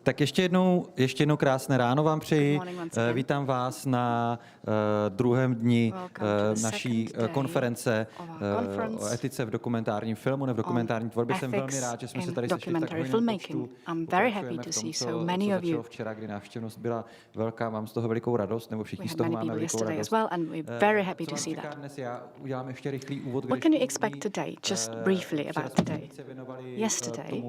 Tak ještě jednou krásné ráno vám přeji. Vítám vás na druhém dni naší konference o etice v dokumentárním filmu, v dokumentární tvorbě. Jsem velmi rád, že jsme se tady sešli v takovém počtu. Pokračujeme v tomto, co začalo včera, kdy návštěvnost byla velká. Mám z toho velikou radost, nebo všichni z toho máme velikou radost. Dnes já udělám ještě rychlý úvod. What can you expect today? Just briefly about today. Yesterday,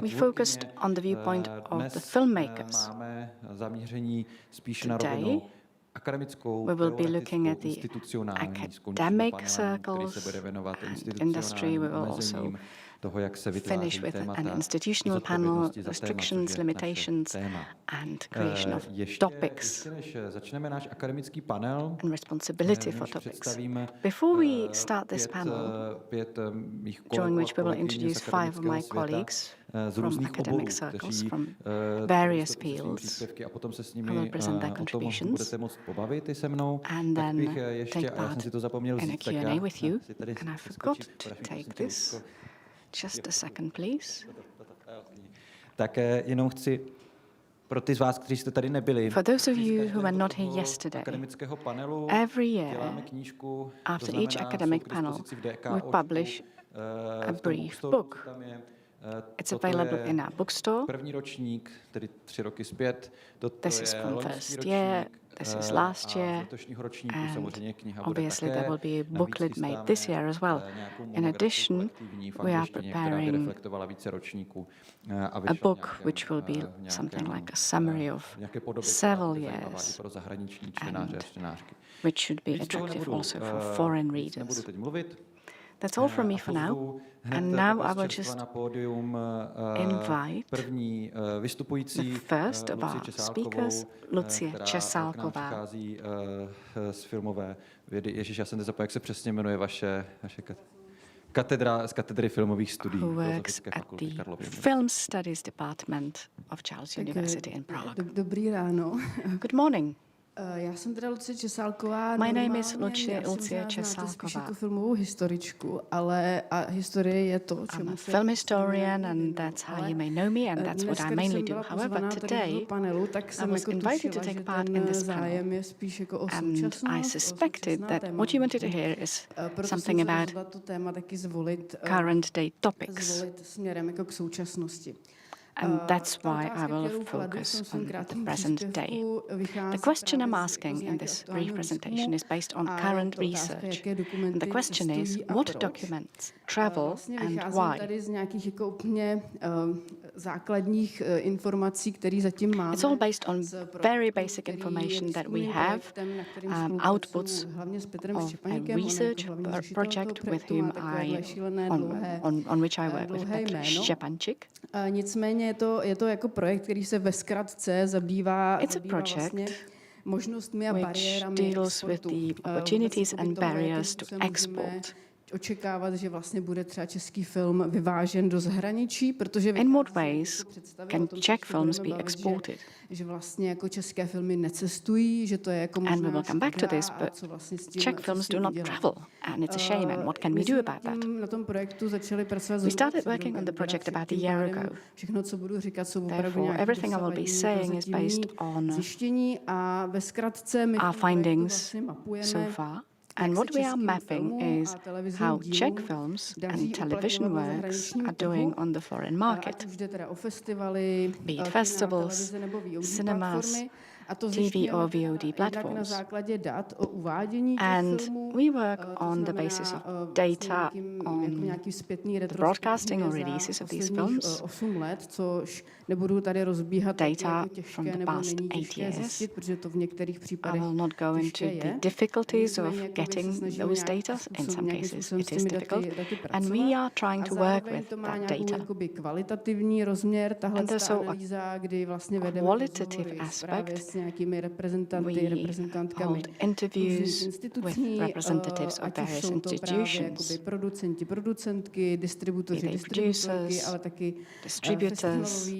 we focused on the viewpoint of the filmmakers. Today, we will be looking at the academic circles and industry. We will also finish with an institutional panel, restrictions, limitations, and creation of topics and responsibility for topics. Before we start this panel, during which we will introduce 5 of my colleagues from academic circles from various fields, who will present their contributions, and then take part in a Q&A with you. And I forgot to take this. Just a second, please. Tak jenom chci pro ty z vás, kteří jste tady nebyli. For those of you who were not here yesterday, every year, after each academic panel, we publish a brief book. It's available in our bookstore. První ročník, tedy 3 roky zpět. This is from first year. This is last year, and obviously there will be a booklet made this year as well. In addition, we are preparing a book which will be something like a summary of several years, and which should be attractive also for foreign readers. That's all from me for now. And now I will just invite the first of our speakers, Lucie Česálková. Z filmové vědy. Ježiš, já jsem nezapomněl, jak se přesně jmenuje vaše katedra z katedry filmových studií. Who works at the Film Studies Department of Charles University in Prague. Dobrý ráno. Good morning. Já jsem teda Lucie Česálková. My name is Lucie Česálková. Jako filmovou historičku, ale historie je to, čemu I'm a film historian, and that's how you may know me, and that's what I mainly do. However, today I was invited to take part in this panel, and I suspected that what you wanted to hear is something about current day topics. And that's why I will focus on the present day. The question I'm asking in this brief presentation is based on current research. And the question is, what documents travel and why? It's all based on very basic information that we have, outputs of a research project with whom on which I work with Petr Štěpánček. Nicméně je to jako projekt, který se ve zkratce zabývá vlastně možnostmi a bariérami deals with the opportunities and barriers to export. Očekávat, že vlastně bude třeba český film vyvážen do zahraničí, protože in what ways can Czech films be exported? Že vlastně jako české filmy necestují, že to je jako možná and we will come back to this, but Czech films do not travel, and it's a shame. And what can we do about that? Na tom projektu začali pracovat. We started working on the project about a year ago. Všechno, co budu říkat, jsou Therefore, everything I will be saying is based on zjištění a ve zkratce my our findings so far. And what we are mapping is how Czech films and television works are doing on the foreign market, be it festivals, cinemas, TV or VOD platforms. And we work on the basis of data on the broadcasting or releases of these films, data from the past 8 years. I will not go into the difficulties of getting those data. In some cases it is difficult, and we are trying to work with that data. And there's also a qualitative aspect. We hold interviews with representatives of various institutions, be they producers, distributors,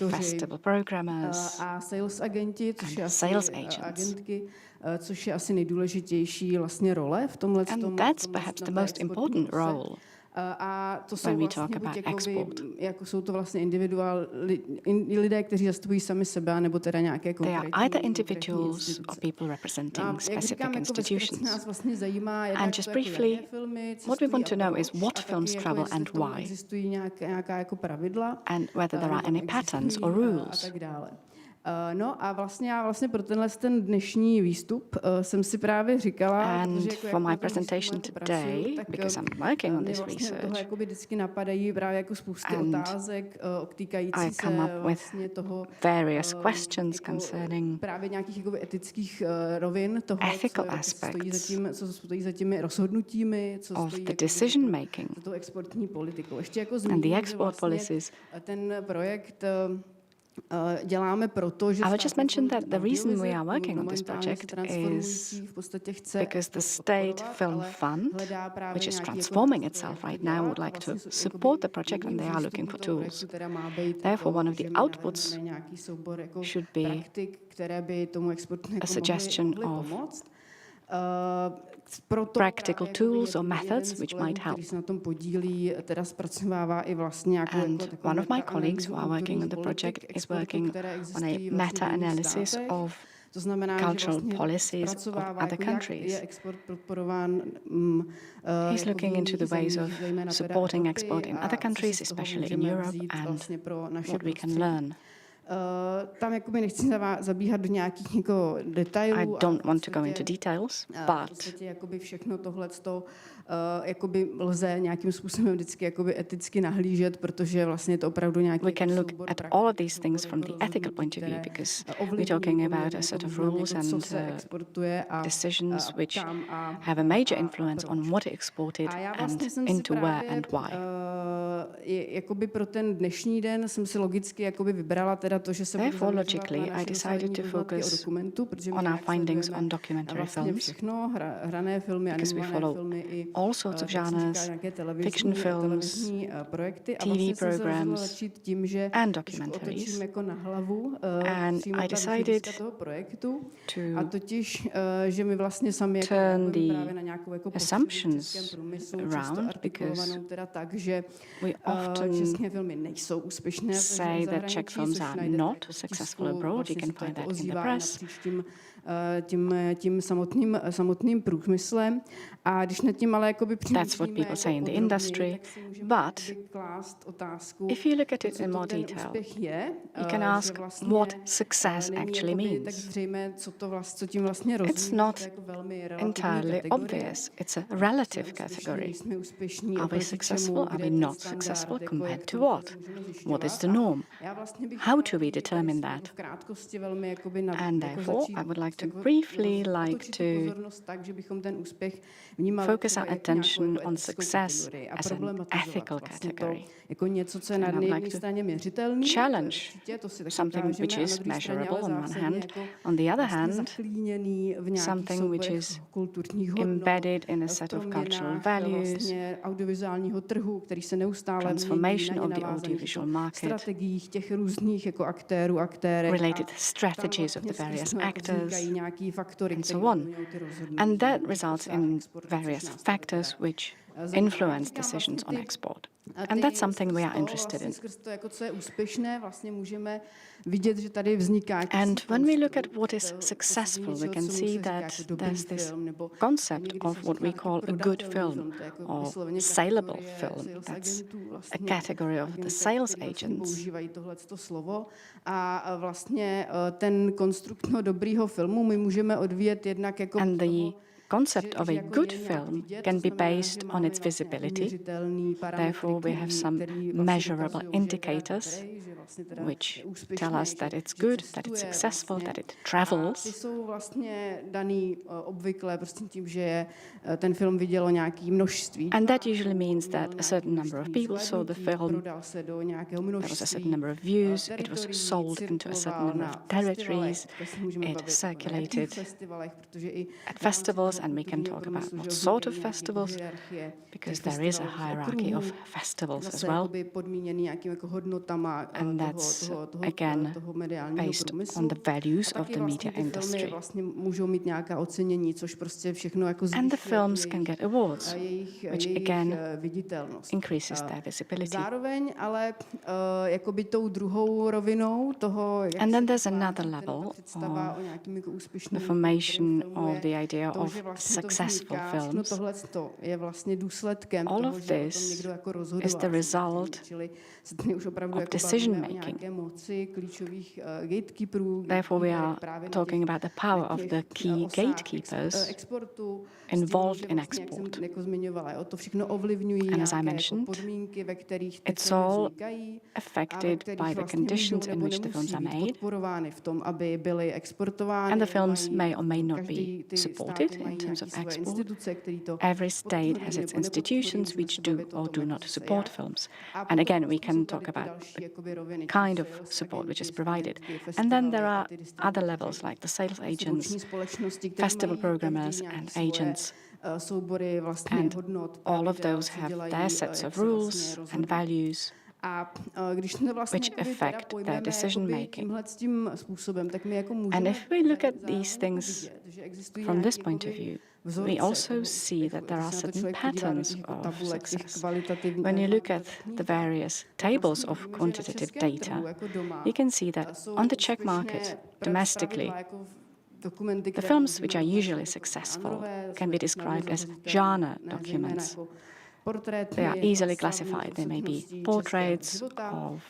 festival programmers, and sales agents. Což je asi nejdůležitější vlastně role v tomhle. And that's perhaps the most important role A to when jsou we vlastně talk about export. jako jsou to vlastně lidé, kteří zastupují sami sebe, nebo teda nějaké They konkrétní are either individuals or people a representing jak specific říkám, jako ve zkratce institutions. nás vlastně zajímá, And just briefly, what we want to know is what films travel and why, existují nějaká jako pravidla and whether there are any patterns or a rules. tak dále. No a já vlastně pro ten dnešní výstup jsem si právě říkala, And protože for my presentation today, because I'm working on this vlastně tohle research, jakoby vždycky napadají právě jako spousty and otázek týkající I come se up with vlastně toho various questions jako concerning právě nějakých jakoby etických rovin toho, ethical co stojí aspects co stojí za těmi rozhodnutími, co of stojí the jakoby decision making za tou exportní politikou. Ještě jako and zmíním, the že export vlastně policies. ten projekt děláme proto, že I will just mention that the reason we are working on this project is because the State Film Fund, which is transforming itself right now, would like to support the project and they are looking for tools. Therefore, one of the outputs should be a suggestion of practical tools or methods which might help. And one of my colleagues who are working on the project is working on a meta-analysis of cultural policies of other countries. He's looking into the ways of supporting export in other countries, especially in Europe, and what we can learn. Tam jakoby nechci zabíhat do nějakých jako detailů. I don't want to go into details, but v podstatě jakoby všechno tohleto jakoby lze nějakým způsobem vždycky jakoby eticky nahlížet, protože vlastně je to opravdu nějaký we can look at all of these things from the ethical point of view, because we're talking about a set of rules and decisions which have a major influence on what is exported and into where and why. Jakoby pro ten dnešní den jsem si logicky jakoby vybrala teda to, že se budu Therefore, logically, I decided to focus on our findings on documentary films, všechno, hrané filmy, because we follow filmy i all sorts of genres, fiction films, TV programs, tím, že and documentaries. jako na hlavu, And I decided toho projektu, to a totiž, že my vlastně sami turn the právě na nějakou jako assumptions around, because teda tak, že we often české filmy nejsou úspěšné say that Czech films are not successful abroad. You can find that in the press. Tím samotným průmyslem. A když nad tím ale jakoby That's what people say in the industry. But if you look at it in more detail, you can ask what success actually means. It's not entirely obvious. It's a relative category. Are we successful? Are we not successful? Compared to what? What is the norm? How do we determine that? And therefore, I would like to briefly focus our attention on success as an ethical category. And I would like to challenge something which is measurable on one hand, on the other hand, something which is embedded in a set of cultural values, transformation of the audiovisual market, related strategies of the various actors, and so on. And that results in various factors which influence decisions on export. And that's something we are interested in. And when we look at what is successful, we can see that there's this concept of what we call a good film or saleable film. That's a category of the sales agents. And the concept of a good film can be based on its visibility. Therefore, we have some measurable indicators which tell us that it's good, that it's successful, that it travels. And that usually means that a certain number of people saw the film, there was a certain number of views, it was sold into a certain number of territories, it circulated at festivals, and we can talk about what sort of festivals, because there is a hierarchy of festivals as well. And that's again based on the values of the media industry. Vlastně můžou mít nějaká ocenění, což prostě všechno jako And the films can get awards, which again viditelnost. increases their visibility. Zároveň ale jakoby tou druhou rovinou toho, jak and then there's another level of the formation of the idea of successful films. All of this is the result of decision making. Therefore, we are talking about the power of the key gatekeepers involved in export. And as I mentioned, it's all affected by the conditions in which the films are made. And the films may or may not be supported in terms of export. Every state has its institutions which do or do not support films. And again, we can talk about the kind of support which is provided. And then there are other levels like the sales agents, festival programmers and agents. And all of those have their sets of rules and values which affect their decision making. And if we look at these things from this point of view, we also see that there are certain patterns of success. When you look at the various tables of quantitative data, you can see that on the Czech market, domestically, the films which are usually successful can be described as genre documents. They are easily classified. They may be portraits of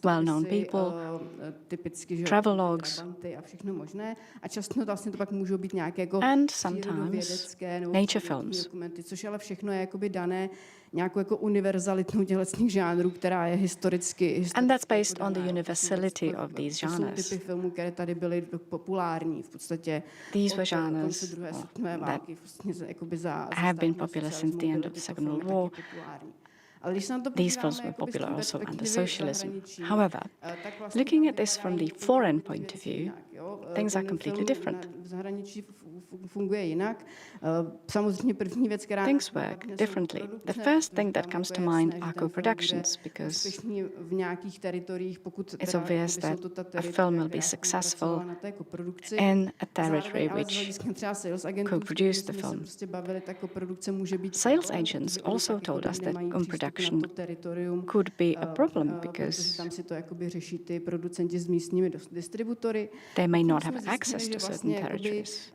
well-known people, travelogues, and sometimes nature films. And that's based on the universality of these genres. These were genres that have been popular since the end of the Second World War. These films were popular also under socialism. However, looking at this from the foreign point of view, things are completely different. Things work differently. The first thing that comes to mind are co-productions, because it's obvious that a film will be successful in a territory which co-produced the film. Sales agents also told us that co-production could be a problem because they may not have access to certain territories,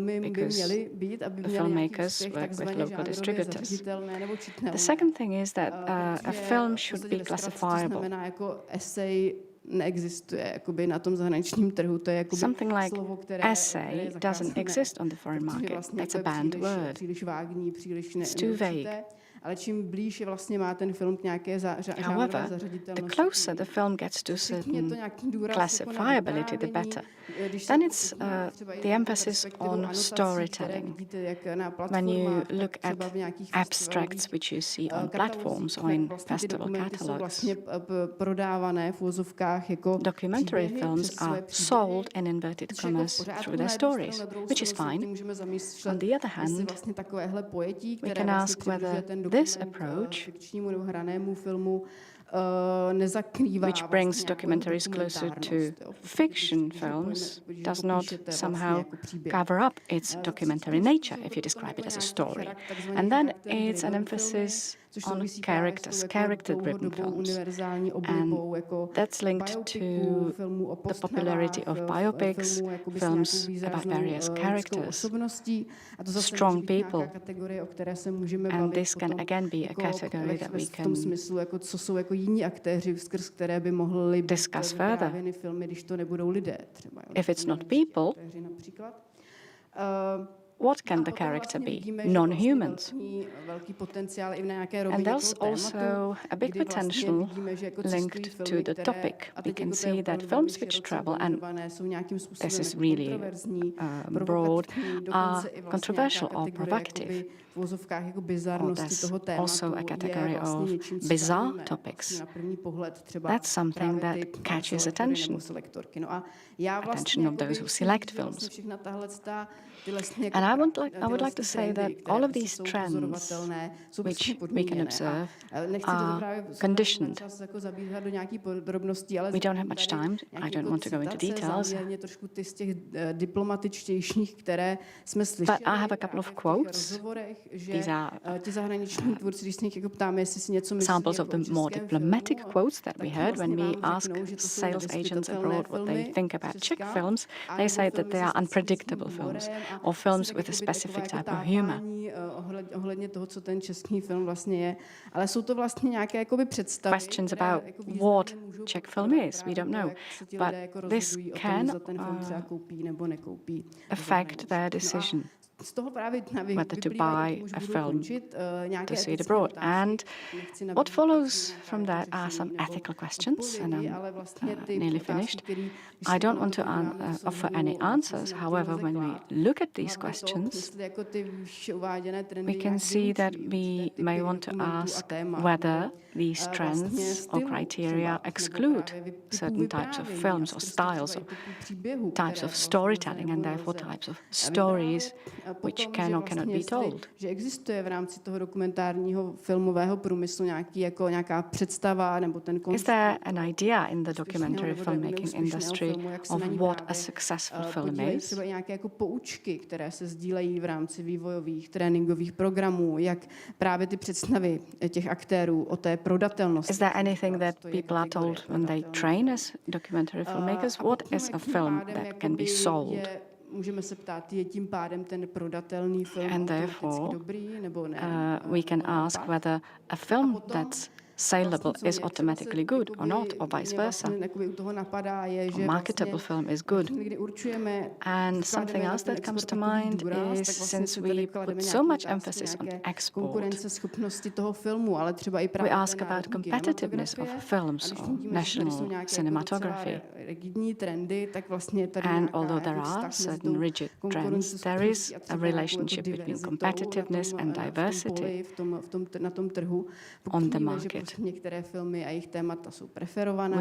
because the filmmakers work with local distributors. The second thing is that a film should be classifiable. Something like essay doesn't exist on the foreign market. That's a banned word. It's too vague. However, the closer the film gets to certain classifiability, the better. Then it's the emphasis on storytelling. When you look at abstracts which you see on platforms or in festival catalogs, documentary films are sold in inverted commas through their stories, which is fine. On the other hand, we can ask whether this approach, which brings documentaries closer to fiction films, does not somehow cover up its documentary nature if you describe it as a story. And then it's an emphasis on characters, character-driven films. And that's linked to the popularity of biopics, films about various characters, strong people. And this can again be a category that we can discuss further. If it's not people, what can the character be? Non-humans. And there's also a big potential linked to the topic. We can see that films which travel, and this is really broad, are controversial or provocative. Or there's also a category of bizarre topics. That's something that catches attention of those who select films. And And I would like to say that all of these trends, which we can observe, are conditioned. We don't have much time. I don't want to go into details. But I have a couple of quotes. These are samples of the more diplomatic quotes that we heard when we ask sales agents abroad what they think about Czech films. They say that they are unpredictable films or films with a specific type of humor. Questions about what Czech film is, we don't know, but this can affect their decision whether to buy a film to see it abroad. And what follows from that are some ethical questions, and I'm nearly finished. I don't want to offer any answers. However, when we look at these questions, we can see that we may want to ask whether these trends or criteria exclude certain types of films or styles or types of storytelling, and therefore types of stories which can or cannot be told. Že existuje v rámci toho dokumentárního filmového průmyslu nějaká představa nebo ten koncept. Is there an idea in the documentary filmmaking industry of what a successful film is? Třeba nějaké jako poučky, které se sdílejí v rámci vývojových tréninkových programů, jak právě ty představy těch aktérů o té prodatelnosti. Is there anything that people are told when they train as documentary filmmakers? What is a film that can be sold? Můžeme se ptát, je tím pádem ten prodatelný film automaticky dobrý, nebo ne? We can ask whether a film that's saleable is automatically good or not, or vice versa. A marketable film is good. And something else that comes to mind is, since we put so much emphasis on export, we ask about competitiveness of films or national cinematography. And although there are certain rigid trends, there is a relationship between competitiveness and diversity on the market. We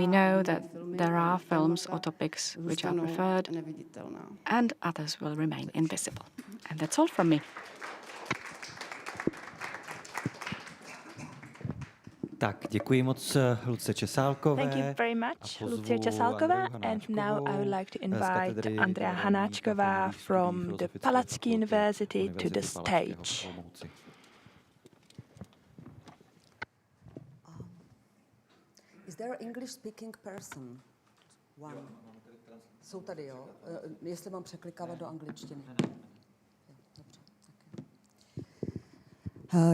know that there are films or topics which are preferred and others will remain invisible. And that's all from me. Tak, děkuji moc Lucie Česálkové. Thank you very much, Lucie Česálková. And now I would like to invite Andrea Hanáčková from the Palacký University to the stage. Is there an English-speaking person? One. Jsou tady, jo? Jestli mám překlikávat do angličtiny.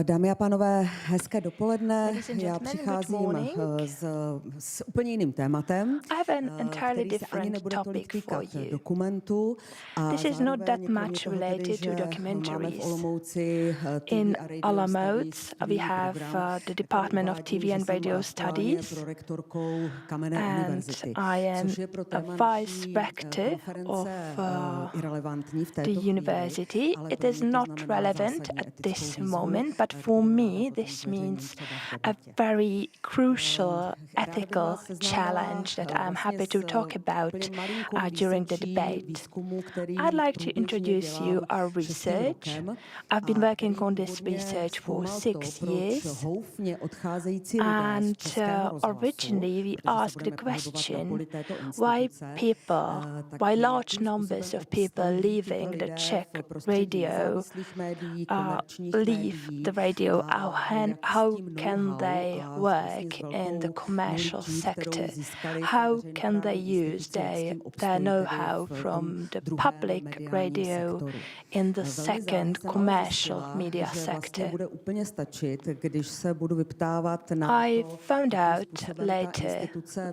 Dámy a pánové, hezké dopoledne. Já přicházím s úplně jiným tématem, který se ani nebude tolik týkat dokumentu. This is not that much related to documentaries. In Olomouc, we have the Department of TV and Radio Studies, and I am a vice rector of the university. It is not relevant at this moment, but for me, this means a very crucial ethical challenge that I'm happy to talk about during the debate. I'd like to introduce you our research. I've been working on this research for 6 years, and originally we asked the question why large numbers of people leaving the Czech radio leave the radio, how can they work in the commercial sector? How can they use their know-how from the public radio in the second commercial media sector? I found out later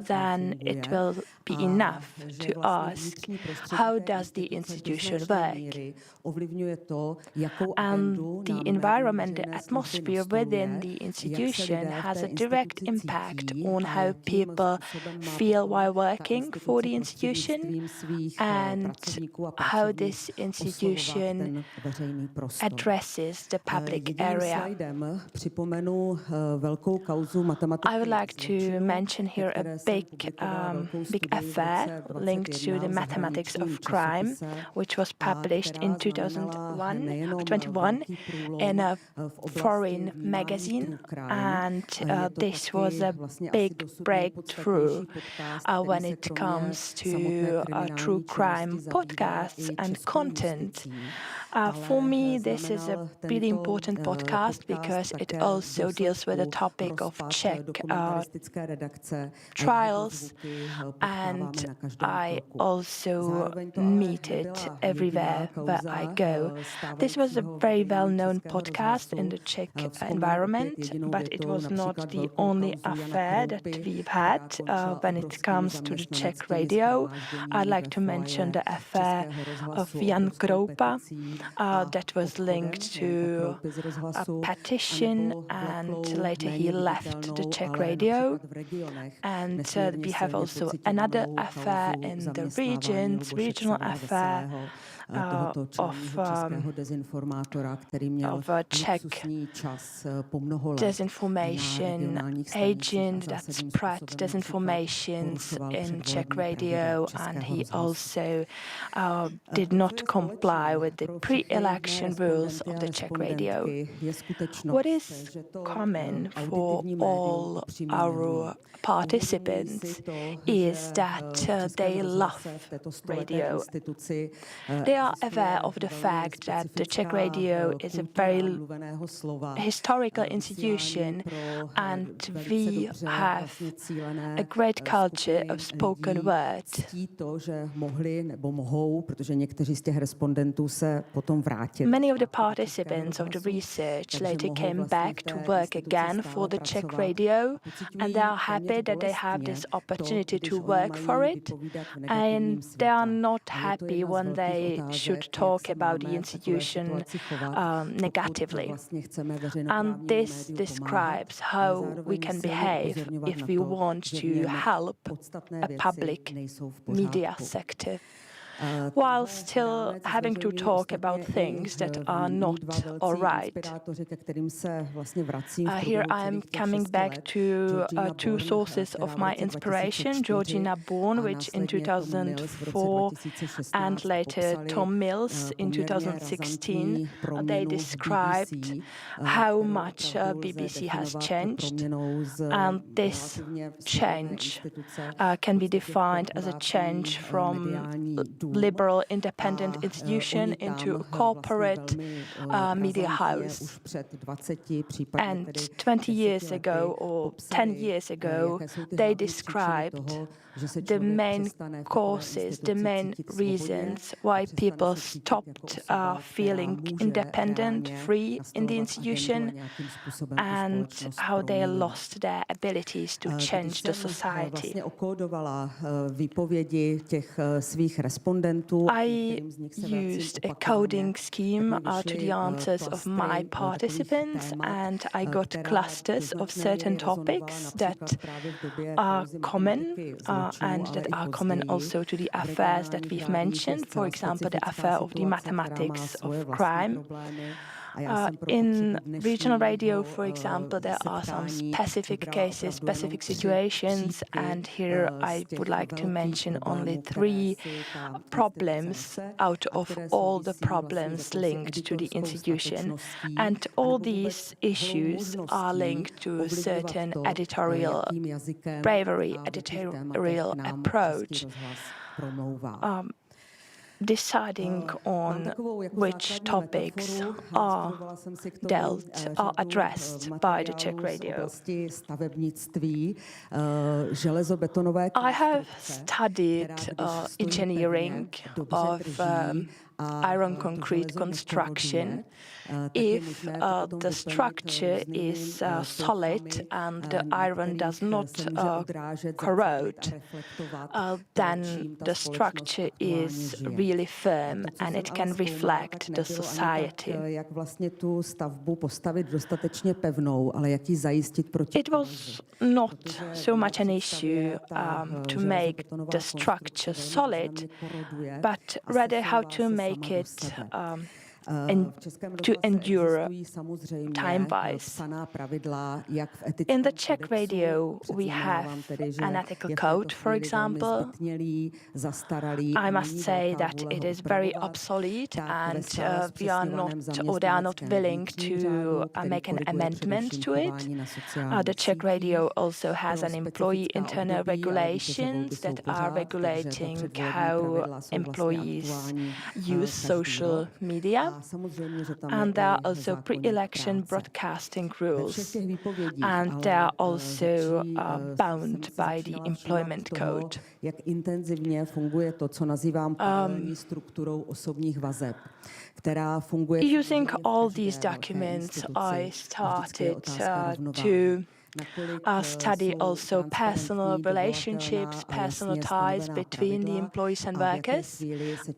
that it will be enough to ask, how does the institution work? And the environment and the atmosphere within the institution has a direct impact on how people feel while working for the institution and how this institution addresses the public area. I would like to mention here a big affair linked to the mathematics of crime, which was published in 2021 in a foreign magazine, and this was a big breakthrough when it comes to true crime podcasts and content. For me, this is a really important podcast because it also deals with the topic of Czech trials, and I also meet it everywhere where I go. This was a very well-known podcast in the Czech environment, but it was not the only affair that we've had when it comes to the Czech Radio. I'd like to mention the affair of Jan Kroupa that was linked to a petition, and later he left the Czech Radio. And we have also another affair in the regional affair of a Czech disinformation agent that spread disinformations in Czech Radio, and he also did not comply with the pre-election rules of the Czech Radio. What is common for all our participants is that they love radio. They are aware of the fact that the Czech Radio is a very historical institution, and we have a great culture of spoken word. Many of the participants of the research later came back to work again for the Czech Radio, and they are happy that they have this opportunity to work for it, and they are not happy when they should talk about the institution negatively. And this describes how we can behave if we want to help a public media sector, while still having to talk about things that are not all right. Here I am coming back to two sources of my inspiration, Georgina Bourne, which in 2004, and later Tom Mills in 2016. They described how much BBC has changed, and this change can be defined as a change from liberal independent institution into a corporate media house. And 20 years ago or 10 years ago, they described the main causes, the main reasons why people stopped feeling independent, free in the institution, and how they lost their abilities to change the society. I used a coding scheme to the answers of my participants, and I got clusters of certain topics that are common and that are common also to the affairs that we've mentioned. For example, the affair of the mathematics of crime. In regional radio, for example, there are some specific cases, specific situations, and here I would like to mention only 3 problems out of all the problems linked to the institution. And all these issues are linked to a certain editorial bravery, editorial approach. Deciding on which topics are addressed by the Czech Radio. I have studied engineering of iron concrete construction, if the structure is solid and the iron does not corrode, then the structure is really firm and it can reflect the society. It was not so much an issue to make the structure solid, but rather how to make it to endure time-wise. In the Czech Radio, we have an ethical code, for example. I must say that it is very obsolete, and they are not willing to make an amendment to it. The Czech Radio also has an employee internal regulations that are regulating how employees use social media. And there are also pre-election broadcasting rules, and they are also bound by the employment code. Using all these documents, I started to study also personal relationships, personal ties between the employees and workers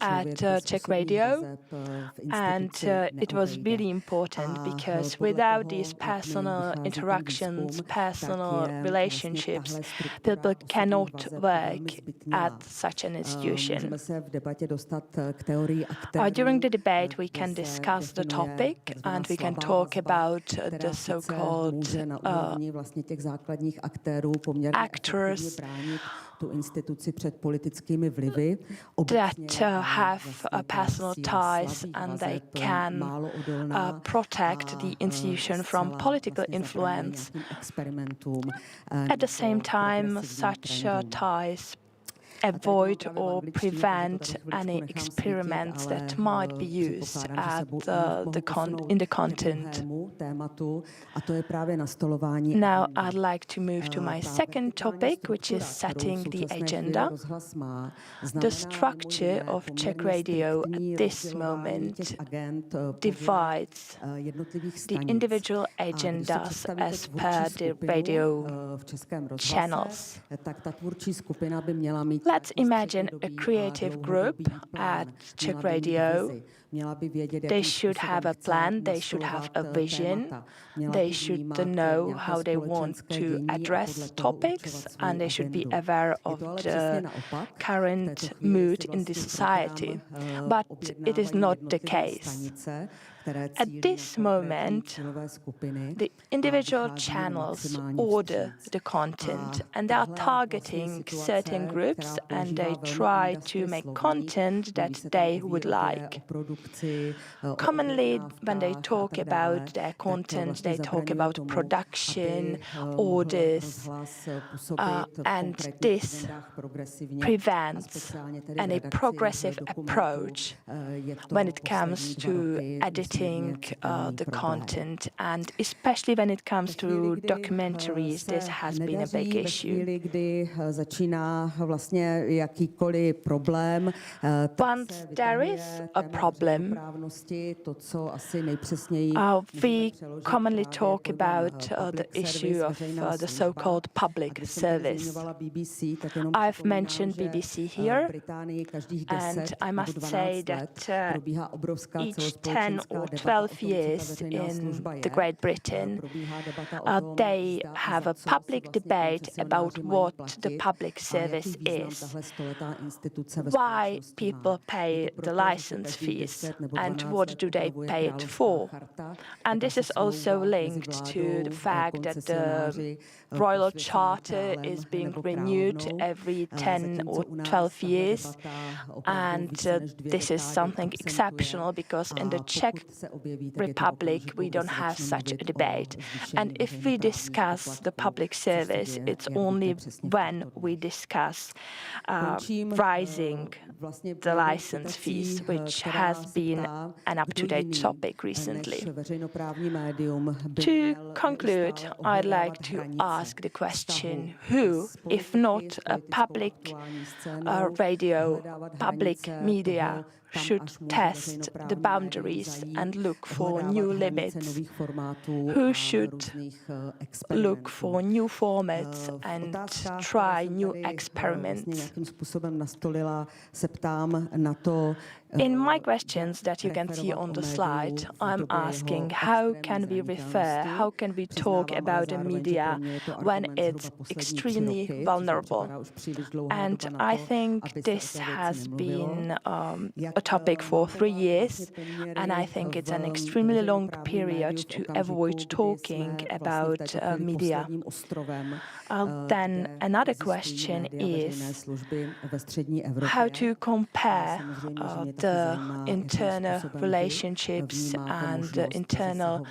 at Czech Radio. And it was really important because without these personal interactions, personal relationships, people cannot work at such an institution. During the debate, we can discuss the topic and we can talk about the so-called actors that have personal ties and they can protect the institution from political influence. At the same time, such ties avoid or prevent any experiments that might be used in the content. Now I'd like to move to my second topic, which is setting the agenda. The structure of Czech Radio at this moment divides the individual agendas as per the radio channels. Let's imagine a creative group at Czech Radio. They should have a plan, they should have a vision, they should know how they want to address topics, and they should be aware of the current mood in the society. But it is not the case. At this moment, the individual channels order the content and they are targeting certain groups and they try to make content that they would like. Commonly, when they talk about their content, they talk about production, orders, and this prevents any progressive approach when it comes to editing the content, and especially when it comes to documentaries, this has been a big issue. Once there is a problem, we commonly talk about the issue of the so-called public service. I've mentioned BBC here, and I must say that each 10 or 12 years in the Great Britain, they have a public debate about what the public service is, why people pay the license fees, and what do they pay it for. And this is also linked to the fact that the Royal Charter is being renewed every 10 or 12 years, and this is something exceptional because in the Czech Republic we don't have such a debate. And if we discuss the public service, it's only when we discuss rising the license fees, which has been an up-to-date topic recently. To conclude, I'd like to ask the question, who, if not a public radio, public media, should test the boundaries and look for new limits? Who should look for new formats and try new experiments? In my questions that you can see on the slide, I'm asking how can we refer, how can we talk about a media when it's extremely vulnerable? And I think this has been a topic for 3 years, and I think it's an extremely long period to avoid talking about media. Then another question is how to compare the internal relationships and the internal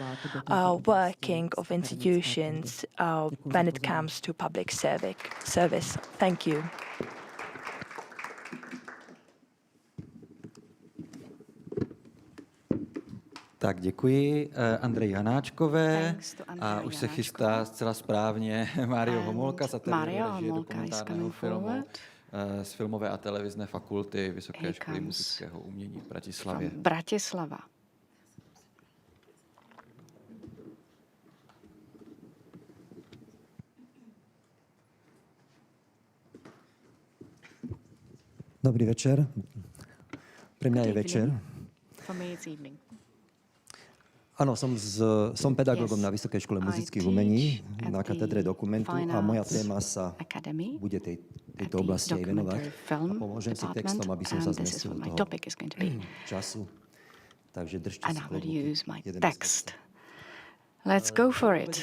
working of institutions when it comes to public service. Thank you. Tak děkuji Andreji Hanáčkové a už se chystá zcela správně Mário Homolka z ateliéru režie dokumentárního filmu z Filmové a televizní fakulty Vysoké školy muzického umění v Bratislavě. Bratislava. Dobrý večer. Pre mňa je večer. For me it's evening. Áno, som pedagogom na Vysokej škole muzických umení na katedre dokumentu a moja téma sa bude tejto oblasti aj venovať. A pomôžem si textom, aby som sa zmestil do toho času. Takže držte si jeden text. Let's go for it.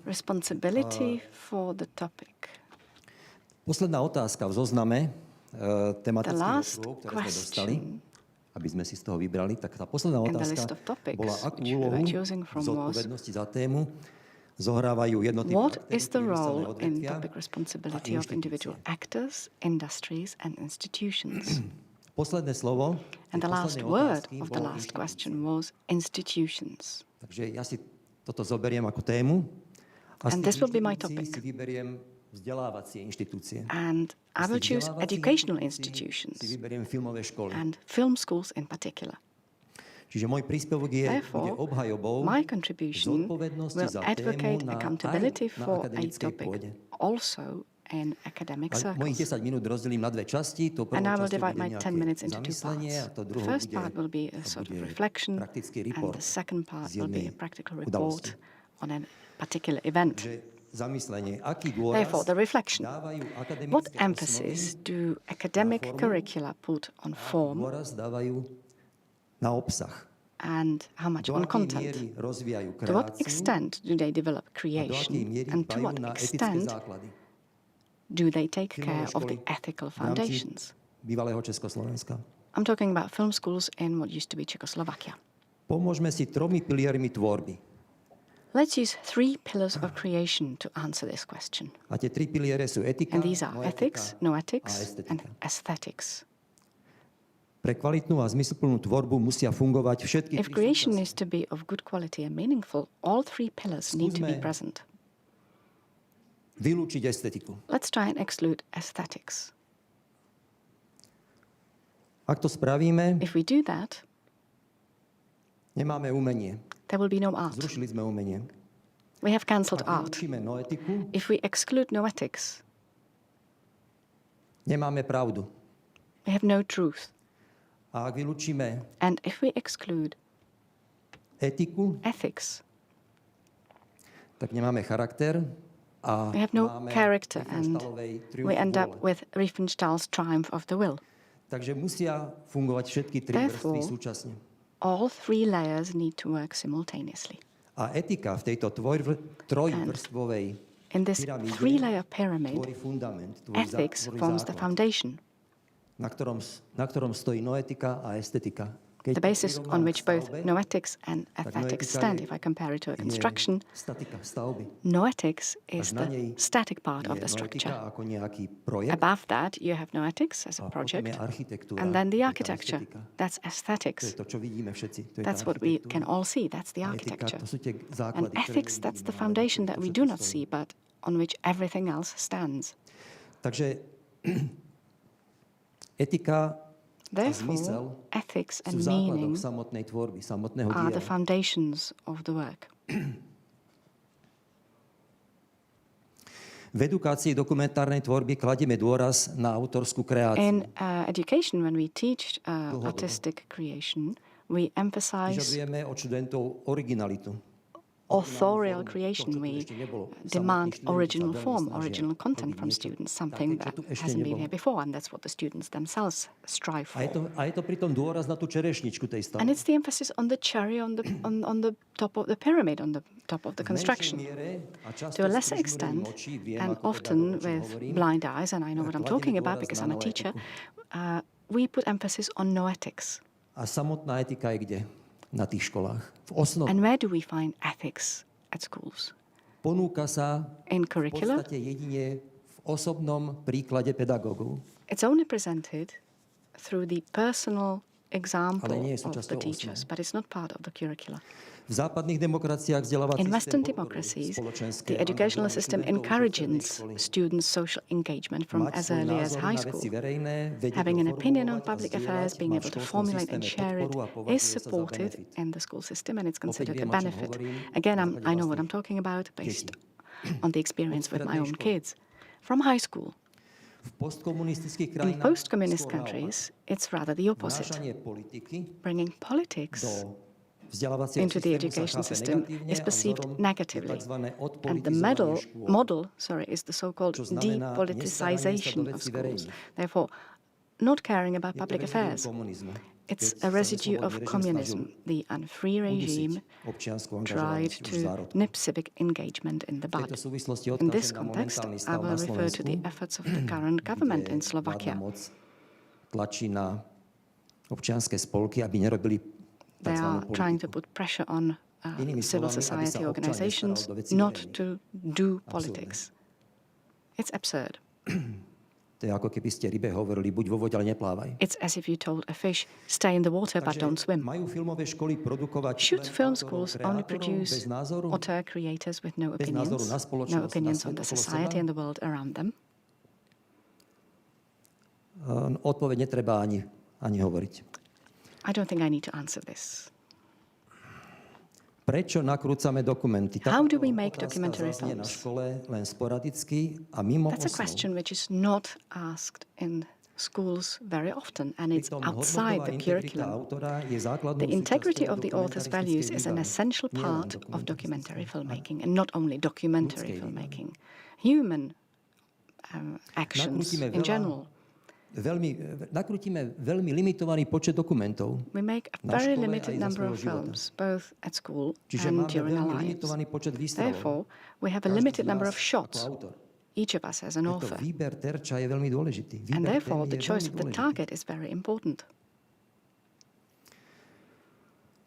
Responsibility for the topic. Posledná otázka v zozname tematických úloh, ktoré sme dostali, aby sme si z toho vybrali, tak tá posledná otázka bola, akú úlohu v zodpovednosti za tému zohrávajú jednotlivé What is the role in public responsibility of individual actors, industries and institutions? Posledné slovo. And the last word of the last question was institutions. Takže ja si toto zoberiem ako tému a and this will be my topic. Si vyberiem vzdelávacie inštitúcie. And I will choose educational institutions and film schools in particular. Čiže môj príspevok bude obhajobou my contribution will advocate accountability for a topic also in academic circles. Mojich 10 minút rozdelím na dve časti. And I will divide my 10 minutes into 2 parts. The first part will be a sort of reflection, and the second part will be a practical report on a particular event. Therefore, the reflection. What emphasis do academic curricula put on form and how much on content? To what extent do they develop creation, and to what extent do they take care of the ethical foundations? I'm talking about film schools in what used to be Czechoslovakia. Pomôžme si 3 piliermi tvorby. Let's use 3 pillars of creation to answer this question. A tie 3 piliere sú etika, and these are ethics, noetics, and aesthetics. Pre kvalitnú a zmysluplnú tvorbu musia fungovať všetky 3 If creation is to be of good quality and meaningful, all 3 pillars need to be present. Vylúčiť estetiku. Let's try and exclude aesthetics. Ak to spravíme, if we do that, nemáme umenie. There will be no art. Zrušili sme umenie. We have cancelled art. If we exclude noetics, nemáme pravdu. We have no truth. A ak vylúčime and if we exclude ethics, tak nemáme charakter a we have no character and we end up with Riefenstahl's triumph of the will. Takže musia fungovať všetky 3 vrstvy súčasne. All 3 layers need to work simultaneously. A etika v tejto trojvrstvovej in this 3-layer pyramid, ethics forms the foundation, na ktorom stojí noetika a estetika. the basis on which both noetics and aesthetics stand. If I compare it to a construction, noetics is the static part of the structure. Above that, you have noetics as a project, and then the architecture. That's aesthetics. That's what we can all see. That's the architecture. And ethics, that's the foundation that we do not see, but on which everything else stands. Takže etika Therefore, ethics and meaning are the foundations of the work. V edukácii dokumentárnej tvorby kladieme dôraz na autorskú kreáciu. In education, when we teach artistic creation, we emphasize Vyžadujeme od študentov originalitu. authorial creation. We demand original form, original content from students, something that hasn't been here before, and that's what the students themselves strive for. A je to pritom dôraz na tú čerešničku tej stavby. And it's the emphasis on the cherry on the top of the pyramid, on the top of the construction. To a lesser extent, and often with blind eyes, and I know what I'm talking about because I'm a teacher, we put emphasis on no ethics. A samotná etika je kde? Na tých školách. V osnove. And where do we find ethics at schools? Ponúka sa In v curricula? podstate jedine v osobnom príklade pedagógov. It's only presented through the personal example Ale nie je of súčasťou the teachers, osnovy. but it's not part of the curricula. V západných demokraciách vzdelávací In Western systém democracies, spoločenské the educational angažovanie system študentov encourages strednej školy. students' social engagement from Mať as svoj early as názor high na school. veci verejné, vedieť Having ho an opinion on formulovať a public zdieľať, affairs, being má v able to školskom formulate and systéme share it, podporu a is považuje sa za supported benefit. in the school system, and it's considered a viem, o čom benefit. hovorím, Again, na I základe know what I'm vlastných talking about based detí. on the experience with my strednej own školy. kids. From high school, V postkomunistických in krajinách post-communist skôr naopak. countries, it's rather the opposite. Vnášanie politiky Bringing politics do vzdelávacieho into the systému sa education chápe system negatívne is a perceived vzorom negatively. takzvané And the odpolitizovanie škôl. model is the so-called Čo znamená depoliticization nestaranie sa do of vecí schools. verejných. Therefore, not caring about Je to public reziduum affairs. komunizmu. It's Keď a sa residue neslobodný of režim communism. snažil The unfree regime udusiť občiansku tried angažovanosť už v to zárodku. nip civic engagement in the V tejto bud. súvislosti In this odkážem na context, momentálny I stav will na refer to Slovensku, the efforts of the current government in kde Slovakia. vládna moc tlačí na občianske spolky, aby nerobili They are tzv. trying to politiku. put pressure on Inými civil slovami, aby sa society občan organizations nestaral do vecí not verejných. to do politics. It's absurd. To je ako keby ste rybe hovorili, buď vo vode, ale neplávaj. It's as if you told a fish, stay in the water but don't swim. Majú filmové školy produkovať Should len film autorov, schools only kreatorov bez produce názoru? auteur creators with no Bez názoru opinions, na spoločnosť, no opinions na on the svet okolo society seba? and the world around them? Odpoveď netreba ani hovoriť. I don't think I need to answer this. Prečo nakrúcame dokumenty? How do Takáto we make otázka documentary zaznie na films? škole len sporadicky a mimo That's a osnov. question which is not asked in schools very often, and it's Pritom outside hodnotová the integrita curriculum. autora je základnou The integrity súčasťou of the author's values is an dokumentaristickej essential výbavy. part Nielen of documentary dokumentaristickej, filmmaking, and not only documentary ľudskej filmmaking. Human actions Nakrútime in veľa- general. Nakrútime veľmi limitovaný počet dokumentov. We make a na very škole limited aj za number of svojho života. films, both at school Čiže and máme during our veľmi lives. limitovaný počet výstrelov. Therefore, we have a Každý limited z number nás of shots, ako autor. each of us as an Preto author. výber terča je veľmi dôležitý. And Výber therefore, témy the je choice veľmi of the dôležitý. target is very important.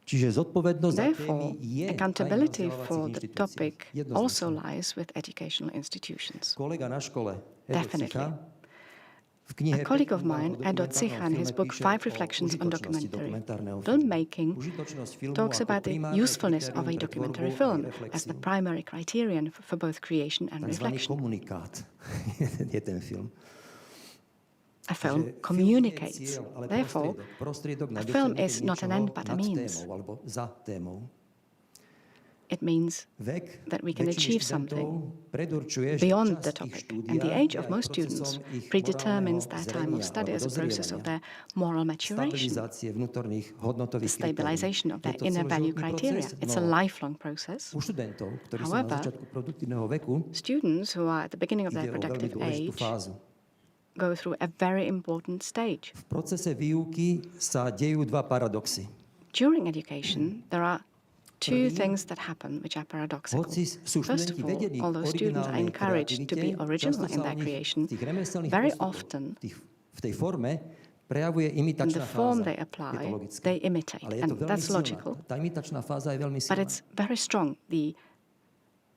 Čiže zodpovednosť za témy Therefore, je accountability aj na for vzdelávacích the inštitúciách. topic also Jednoznačne. lies with educational institutions. Kolega na škole, Definitely. v knihe A colleague of Pekný mine, úvod o Edo dokumentárnom Zicha, in his filme book píše 5 o Reflections on užitočnosti Documentary dokumentárneho filmu. Filmmaking, Užitočnosť filmu talks ako about the primárne usefulness of a kritérium pre documentary tvorbu film a as the reflexiu. primary criterion for both creation and Takzvaný reflection. komunikát je ten film. A film Že film nie je communicates. cieľ, ale Therefore, prostriedok na a film dosiahnutie is not an niečoho end, but a nad means. témou alebo za témou. it means Vek that we can väčšiny achieve študentov something predurčuje, že beyond časť the ich topic. štúdia And the age je of aj most procesom students ich predetermines morálneho their time of zrenia study as alebo a process of dozrievania. their moral maturation, Stabilizácie vnútorných the hodnotových kritérií. stabilization of Je their to inner value celoživotný criteria. proces, It's a no lifelong process. u študentov, ktorí sú na However, začiatku produktívneho veku, Students who are at the beginning of ide their o veľmi productive dôležitú age fázu. go through a very important stage. V procese výuky sa dejú dva paradoxy. During education, there are two Prvý, things that happen which are paradoxical. Hoci sú First študenti of all, vedení although students are originálnej encouraged to be kreativite, original často in sa their u nich creation, v tých remeselných very postupoch, often v tej forme prejavuje in the imitačná form fáza. they Je to apply, logické. they imitate, Ale je to and veľmi that's silná. logical. Tá imitačná fáza je veľmi But silná. it's very strong. The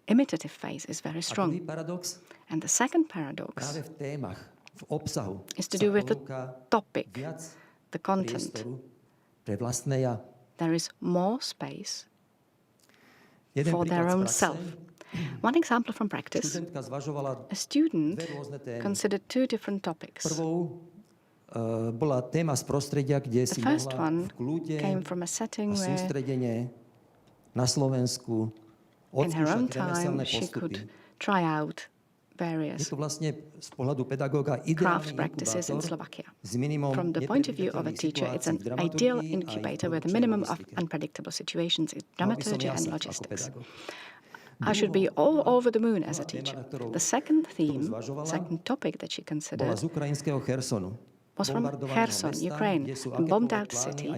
imitative phase is very A druhý strong. paradox And the second paradox práve v témach, v obsahu is to sa do with the ponúka topic, viac the content. priestoru pre vlastné ja. There is more space Jeden for their príklad z own praxe. self. One example from practice, Študentka zvažovala a student dve rôzne témy. considered two different topics. Prvou bola téma z prostredia, kde si mohla v kľude a sústredenie na Slovensku odskúšať remeselné postupy. Je to vlastne z pohľadu pedagóga ideálny inkubátor s minimum nepredvídateľných situácií v dramaturgii a v dramaturgy and logistics. I should be all over the moon as a teacher. The second topic that she considered was from Kherson, Ukraine, a bombed-out city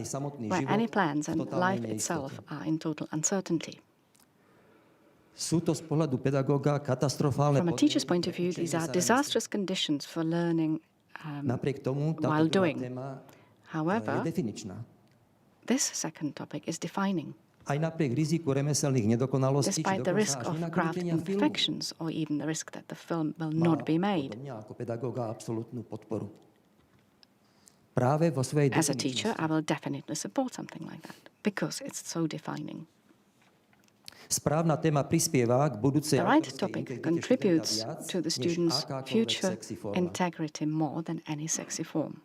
where any plans and life itself are in total uncertainty. From a teacher's point of view, these are disastrous conditions for learning while doing. However, this second topic is defining. Despite the risk of craft imperfections or even the risk that the film will not be made. As a teacher, I will definitely support something like that because it's so defining. The right topic contributes to the student's future integrity more than any sexy form.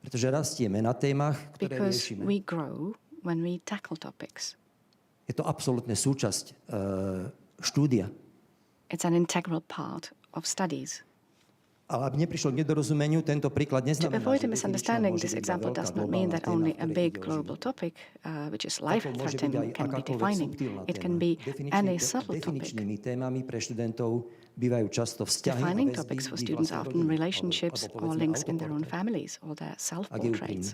Because we grow when we tackle topics. It's an integral part of studies. Ale aby neprišlo k nedorozumeniu, tento príklad neznamená, to avoid a misunderstanding, this example does not mean that only a big global topic, which is life-threatening, can be defining. It can be any subtle topic. Defining topics for students are often relationships or links in their own families or their self-portraits,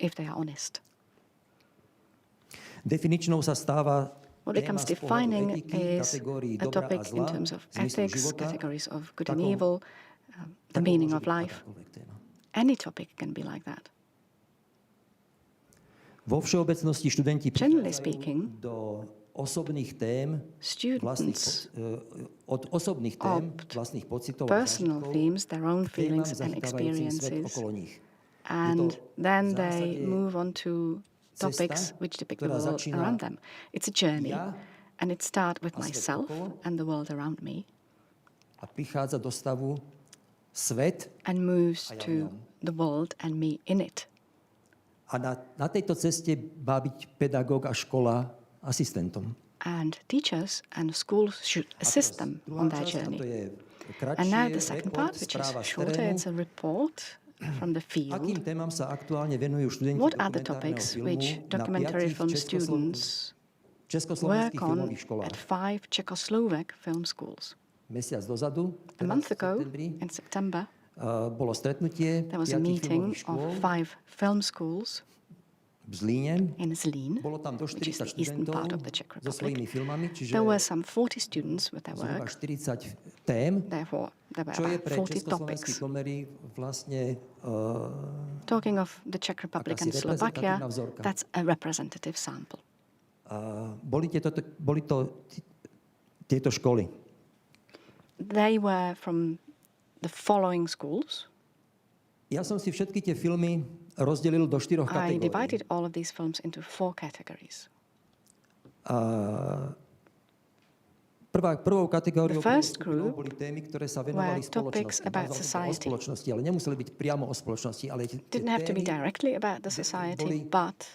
if they are honest. What becomes defining is a topic in terms of ethics, categories of good and evil, the meaning of life. Any topic can be like that. Generally speaking, students opt personal themes, their own feelings and experiences, and then they move on to topics which depict the world around them. It's a journey, and it starts with myself and the world around me, and moves to the world and me in it. Na tejto ceste má byť pedagóg a škola asistentom. And teachers and schools should assist them on their journey. And now the second part, which is shorter, it's a report from the field. What are the topics which documentary film students work on at 5 Czechoslovak film schools? A month ago, in September, there was a meeting of 5 film schools in Zlín, which is the eastern part of the Czech Republic. There were some 40 students with their work. Therefore, there were about 40 topics. Talking of the Czech Republic and Slovakia, that's a representative sample. Tieto školy. They were from the following schools. Ja som si všetky tie filmy rozdelil do 4 kategórií. I divided all of these films into 4 categories. Prvou kategóriou boli témy, ktoré sa venovali spoločnosti, ale nemuseli byť priamo o spoločnosti, ale didn't have to be directly about the society, but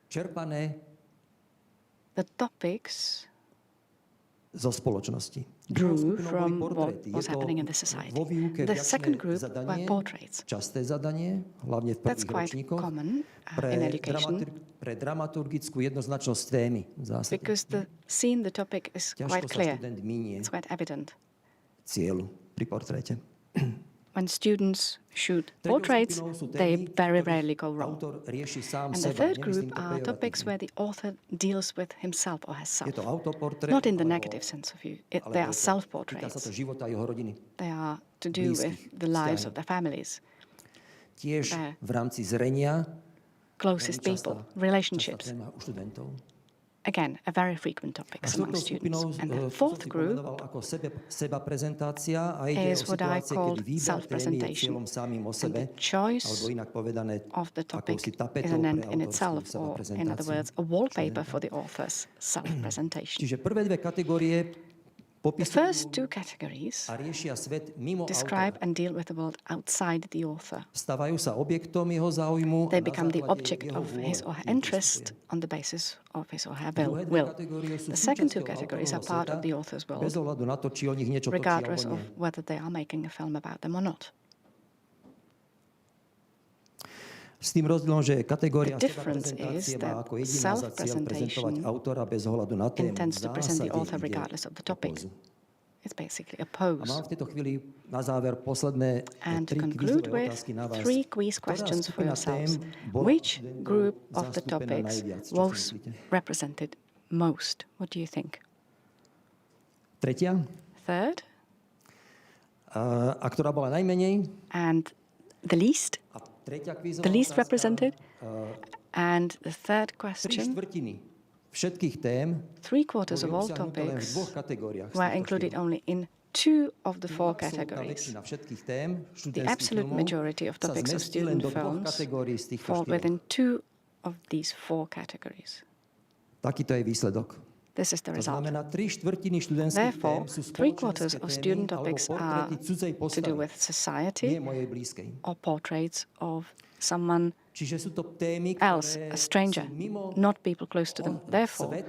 čerpané the topics zo spoločnosti. Drew from what was happening in the society. The second group were portraits. Časté zadanie, hlavne v prvých ročníkoch, pre dramaturgickú jednoznačnosť témy. Because the topic is quite clear. It's quite evident. Cieľu pri portréte. When students shoot portraits, they very rarely go wrong. And the third group are topics where the author deals with himself or herself. Not in the negative sense of view. They are self-portraits. They are to do with the lives of their families. Closest people, relationships. Again, a very frequent topic among students. And the fourth group is what I call self-presentation. And the choice of the topic is an end in itself, or in other words, a wallpaper for the author's self-presentation. Čiže prvé dve kategórie The first two categories describe and deal with the world outside the author. They become the object of his or her interest on the basis of his or her will. The second two categories are part of the author's world, regardless of whether they are making a film about them or not. The difference is that self-presentation intends to present the author regardless of the topic. It's basically a pose. And to conclude with 3 quiz questions for yourselves. Which group of the topics was represented most? What do you think? Third? And the least? The least represented? And the third question? 3/4 of all topics were included only in 2 of the 4 categories. The absolute majority of topics of student films fall within 2 of these 4 categories. This is the result. Therefore, 3/4 of student topics are to do with society or portraits of someone else, a stranger, not people close to them. Therefore,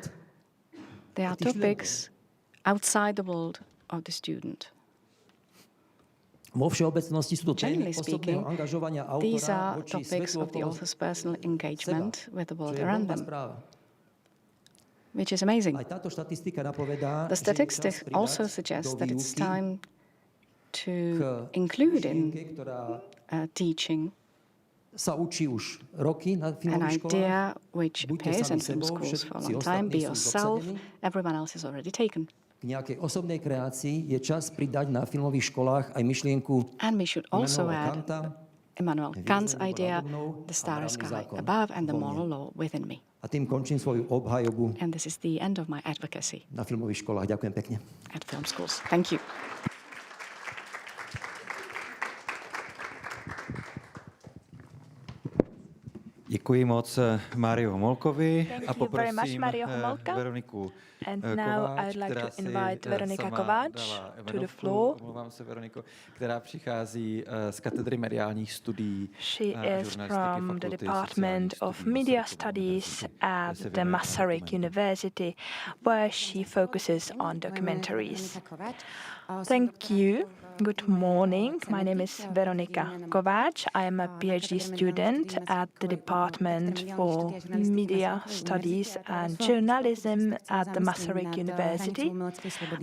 they are topics outside the world of the student. Generally speaking, these are topics of the author's personal engagement with the world around them, which is amazing. The statistics also suggest that it's time to include in teaching an idea which appears in film schools for a long time: be yourself, everyone else is already taken. And we should also add Immanuel Kant's idea, the starry sky above and the moral law within me. And this is the end of my advocacy at film schools. Thank you. Děkuji moc Máriu Homolkovi a poprosím Veroniku Kováč, to the floor. Omlouvám se, Veroniko, která přichází z katedry mediálních studií. She is from the Department of Media Studies at the Masaryk University, where she focuses on documentaries. Thank you. Good morning. My name is Veronika Kováč. I am a PhD student at the Department for Media Studies and Journalism at the Masaryk University.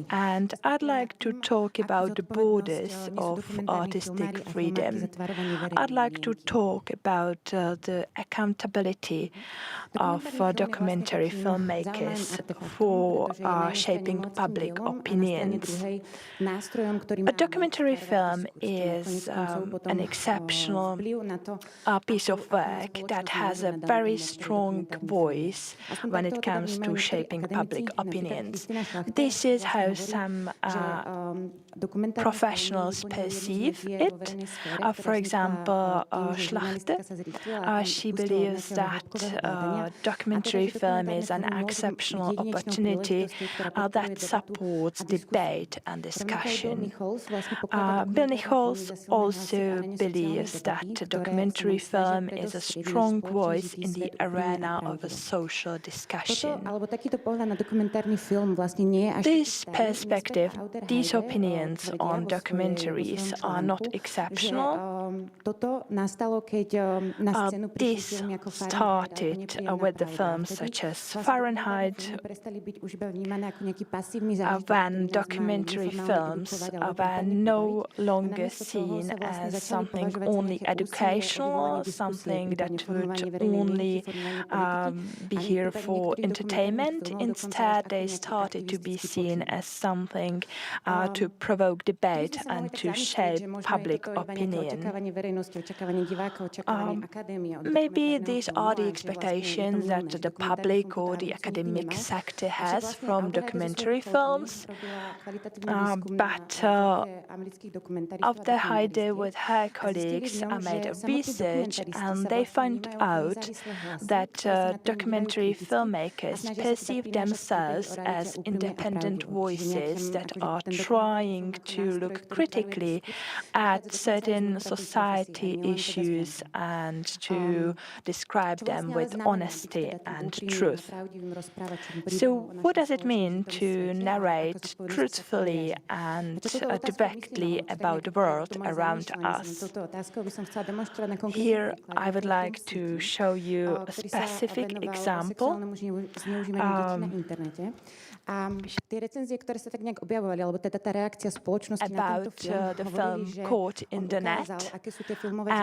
And I'd like to talk about the borders of artistic freedom. I'd like to talk about the accountability of documentary filmmakers for shaping public opinions. A documentary film is an exceptional piece of work that has a very strong voice when it comes to shaping public opinions. This is how some professionals perceive it. For example, Schlachte, she believes that documentary film is an exceptional opportunity that supports debate and discussion. Bill Nichols also believes that documentary film is a strong voice in the arena of a social discussion. This perspective, these opinions on documentaries are not exceptional. This started with the films such as Fahrenheit, when documentary films were no longer seen as something only educational, something that would only be here for entertainment. Instead, they started to be seen as something to provoke debate and to shape public opinion. Maybe these are the expectations that the public or the academic sector has from documentary films, but after Heide with her colleagues made a research, and they found out that documentary filmmakers perceive themselves as independent voices that are trying to look critically at certain society issues and to describe them with honesty and truth. So what does it mean to narrate truthfully and directly about the world around us? Here I would like to show you a specific example. About the film Caught in the Net,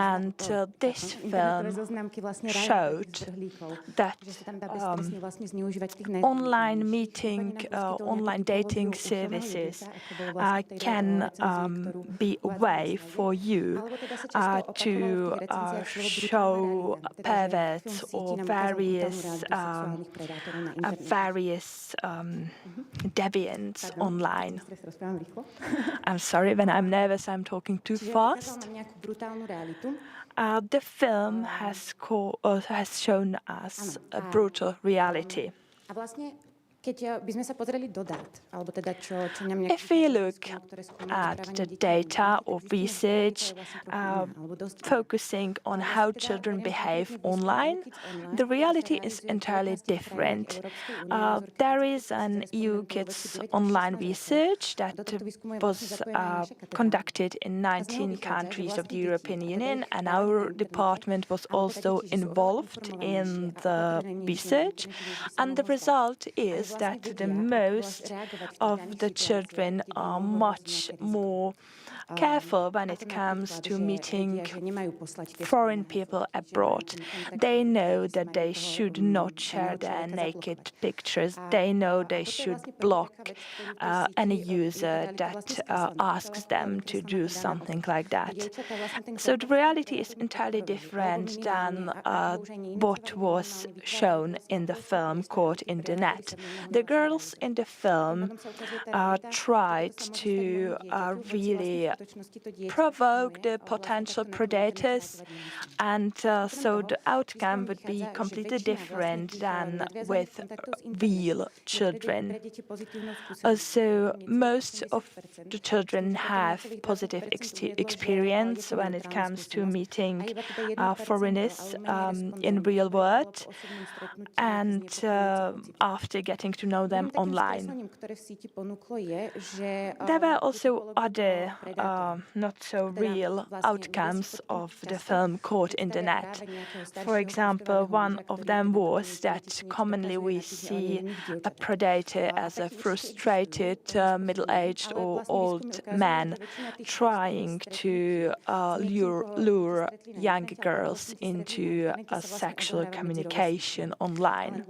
and this film showed that online dating services can be a way for you to show perverts or various deviants online. I'm sorry, when I'm nervous, I'm talking too fast. The film has shown us a brutal reality. If we look at the data or research focusing on how children behave online, the reality is entirely different. There is an EU Kids online research that was conducted in 19 countries of the European Union, and our department was also involved in the research. And the result is that the most of the children are much more careful when it comes to meeting foreign people abroad. They know that they should not share their naked pictures. They know they should block any user that asks them to do something like that. So the reality is entirely different than what was shown in the film Caught in the Net. The girls in the film tried to really provoke the potential predators, and so the outcome would be completely different than with real children. Also, most of the children have positive experience when it comes to meeting foreigners in real world and after getting to know them online. There were also other not so real outcomes of the film Caught in the Net. For example, one of them was that commonly we see a predator as a frustrated middle-aged or old man trying to lure young girls into a sexual communication online.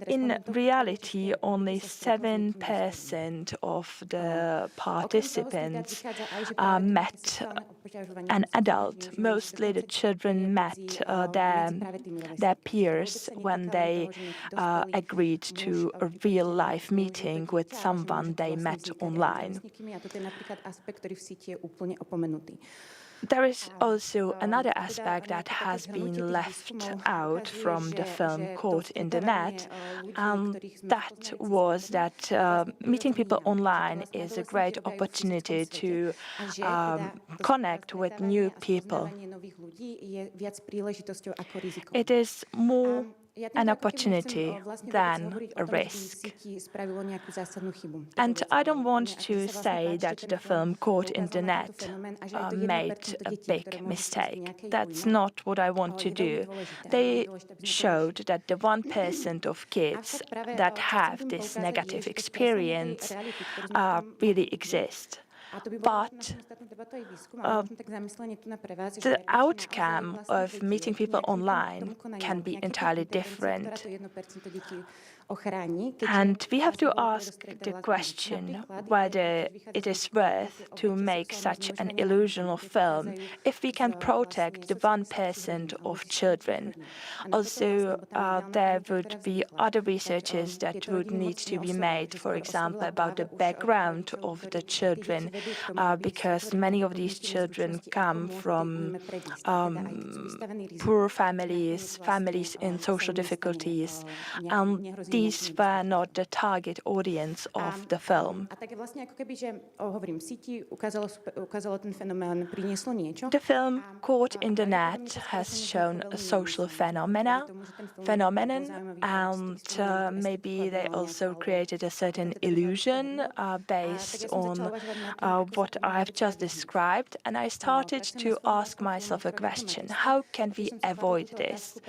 In reality, only 7% of the participants met an adult. Mostly the children met their peers when they agreed to a real-life meeting with someone they met online. There is also another aspect that has been left out from the film Caught in the Net, and that was that meeting people online is a great opportunity to connect with new people. It is more an opportunity than a risk. And I don't want to say that the film Caught in the Net made a big mistake. That's not what I want to do. They showed that the 1% of kids that have this negative experience really exist. But the outcome of meeting people online can be entirely different. And we have to ask the question whether it is worth to make such an illusional film if we can protect the 1% of children. Also, there would be other researches that would need to be made, for example, about the background of the children because many of these children come from poor families, families in social difficulties, and these were not the target audience of the film. The film Caught in the Net has shown a social phenomenon, and maybe they also created a certain illusion based on what I've just described. And I started to ask myself a question: how can we avoid this?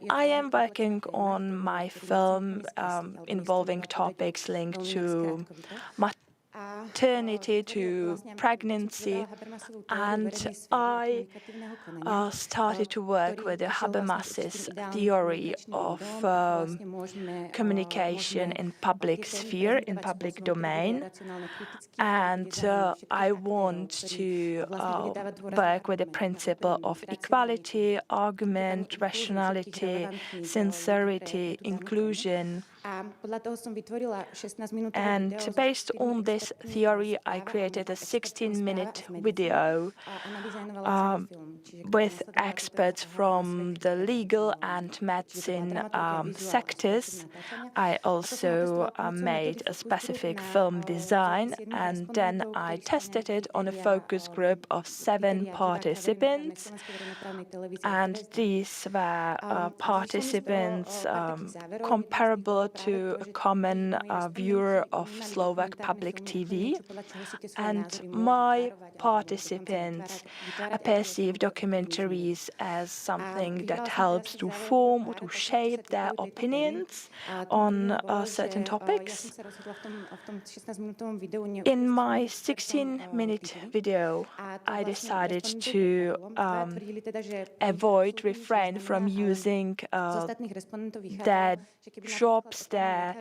I am working on my film involving topics linked to maternity, to pregnancy, and I started to work with the Habermas's theory of communication in public sphere, in public domain, and I want to work with the principle of equality, argument, rationality, sincerity, inclusion. And based on this theory, I created a 16-minute video with experts from the legal and medicine sectors. I also made a specific film design, and then I tested it on a focus group of 7 participants. And these were participants comparable to a common viewer of Slovak public TV. And my participants perceive documentaries as something that helps to form or to shape their opinions on certain topics. In my 16-minute video, I decided to refrain from using their jobs, their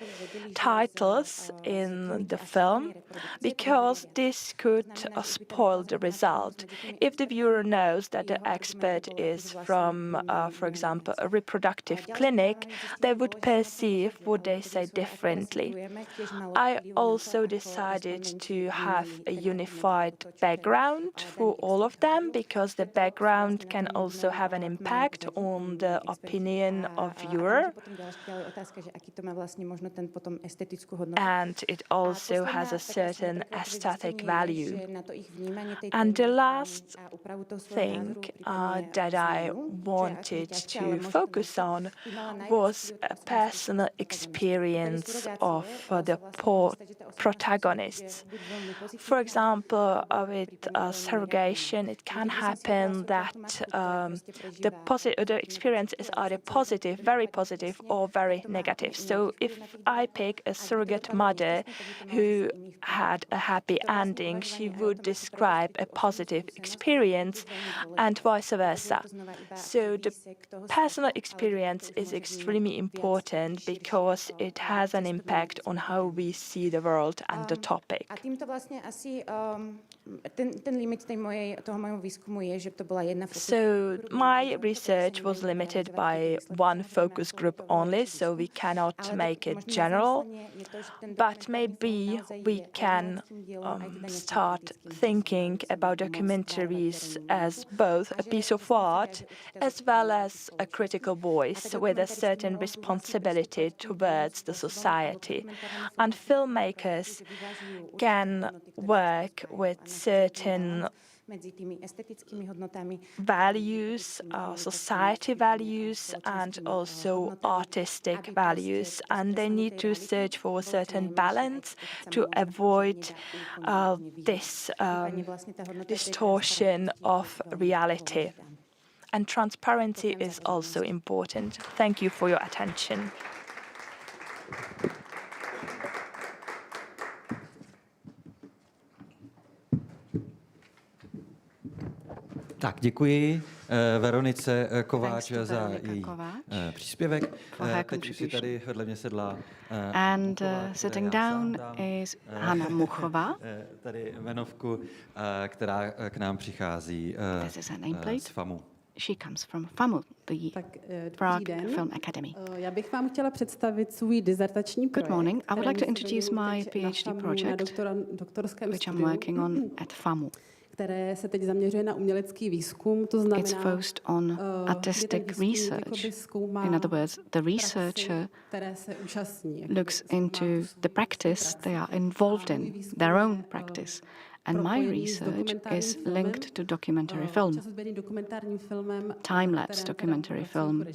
titles in the film, because this could spoil the result. If the viewer knows that the expert is from, for example, a reproductive clinic, they would perceive what they say differently. I also decided to have a unified background for all of them, because the background can also have an impact on the opinion of viewer. And it also has a certain aesthetic value. And the last thing that I wanted to focus on was a personal experience of the protagonists. For example, with surrogation, it can happen that the experience is either positive, very positive, or very negative. So if I pick a surrogate mother who had a happy ending, she would describe a positive experience, and vice versa. So the personal experience is extremely important because it has an impact on how we see the world and the topic. So my research was limited by one focus group only, so we cannot make it general, but maybe we can start thinking about documentaries as both a piece of art as well as a critical voice with a certain responsibility towards the society. And filmmakers can work with certain values, society values, and also artistic values, and they need to search for a certain balance to avoid this distortion of reality. And transparency is also important. Thank you for your attention. Tak, děkuji Veronice Kováč za její příspěvek. Teď už si tady vedle mě sedla and sitting down is Hanna Muchova. Tady jmenovku, která k nám přichází z FAMu. She comes from FAMU, the Prague Film Academy. Já bych vám chtěla představit svůj dizertační projekt. Good morning. I would like to introduce my PhD project, which I'm working on at FAMU. Které se teď zaměřuje na umělecký výzkum, to znamená It's focused on artistic research. In other words, the researcher looks into the practice they are involved in, their own practice. And my research is linked to documentary film, time-lapse documentary film,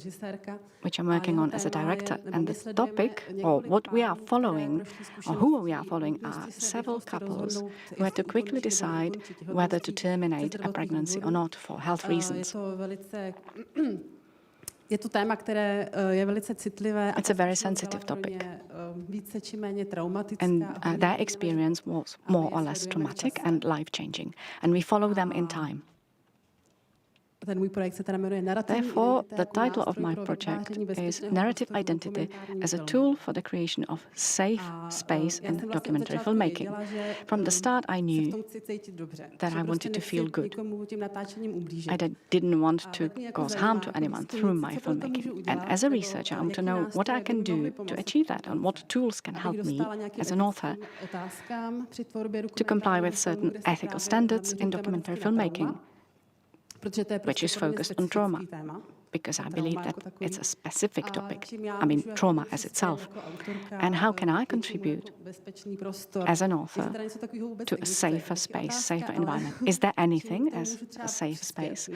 which I'm working on as a director. And the topic, or what we are following, or who we are following, are several couples who had to quickly decide whether to terminate a pregnancy or not for health reasons. Je to téma, které je velice citlivé. It's a very sensitive topic. Více či méně traumatická. And their experience was more or less traumatic and life-changing. And we follow them in time. Therefore, the title of my project is Narrative Identity as a Tool for the Creation of Safe Space in Documentary Filmmaking. From the start, I knew that I wanted to feel good. I didn't want to cause harm to anyone through my filmmaking. And as a researcher, I want to know what I can do to achieve that and what tools can help me as an author to comply with certain ethical standards in documentary filmmaking, which is focused on trauma, because I believe that it's a specific topic, I mean trauma as itself. And how can I contribute as an author to a safer space, safer environment? Is there anything as a safe space?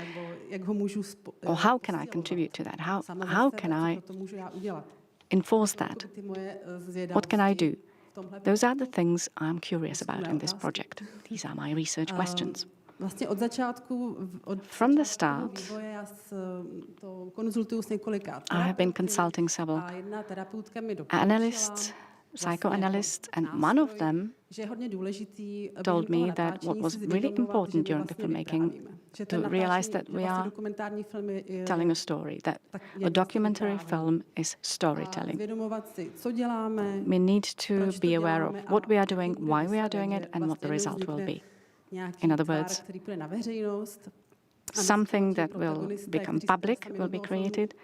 Or how can I contribute to that? How can I enforce that? What can I do? Those are the things I'm curious about in this project. These are my research questions. From the start, I have been consulting several analysts, psychoanalysts, and one of them told me that what was really important during the filmmaking to realize that we are telling a story, that a documentary film is storytelling. We need to be aware of what we are doing, why we are doing it, and what the result will be. In other words, something that will become public will be created,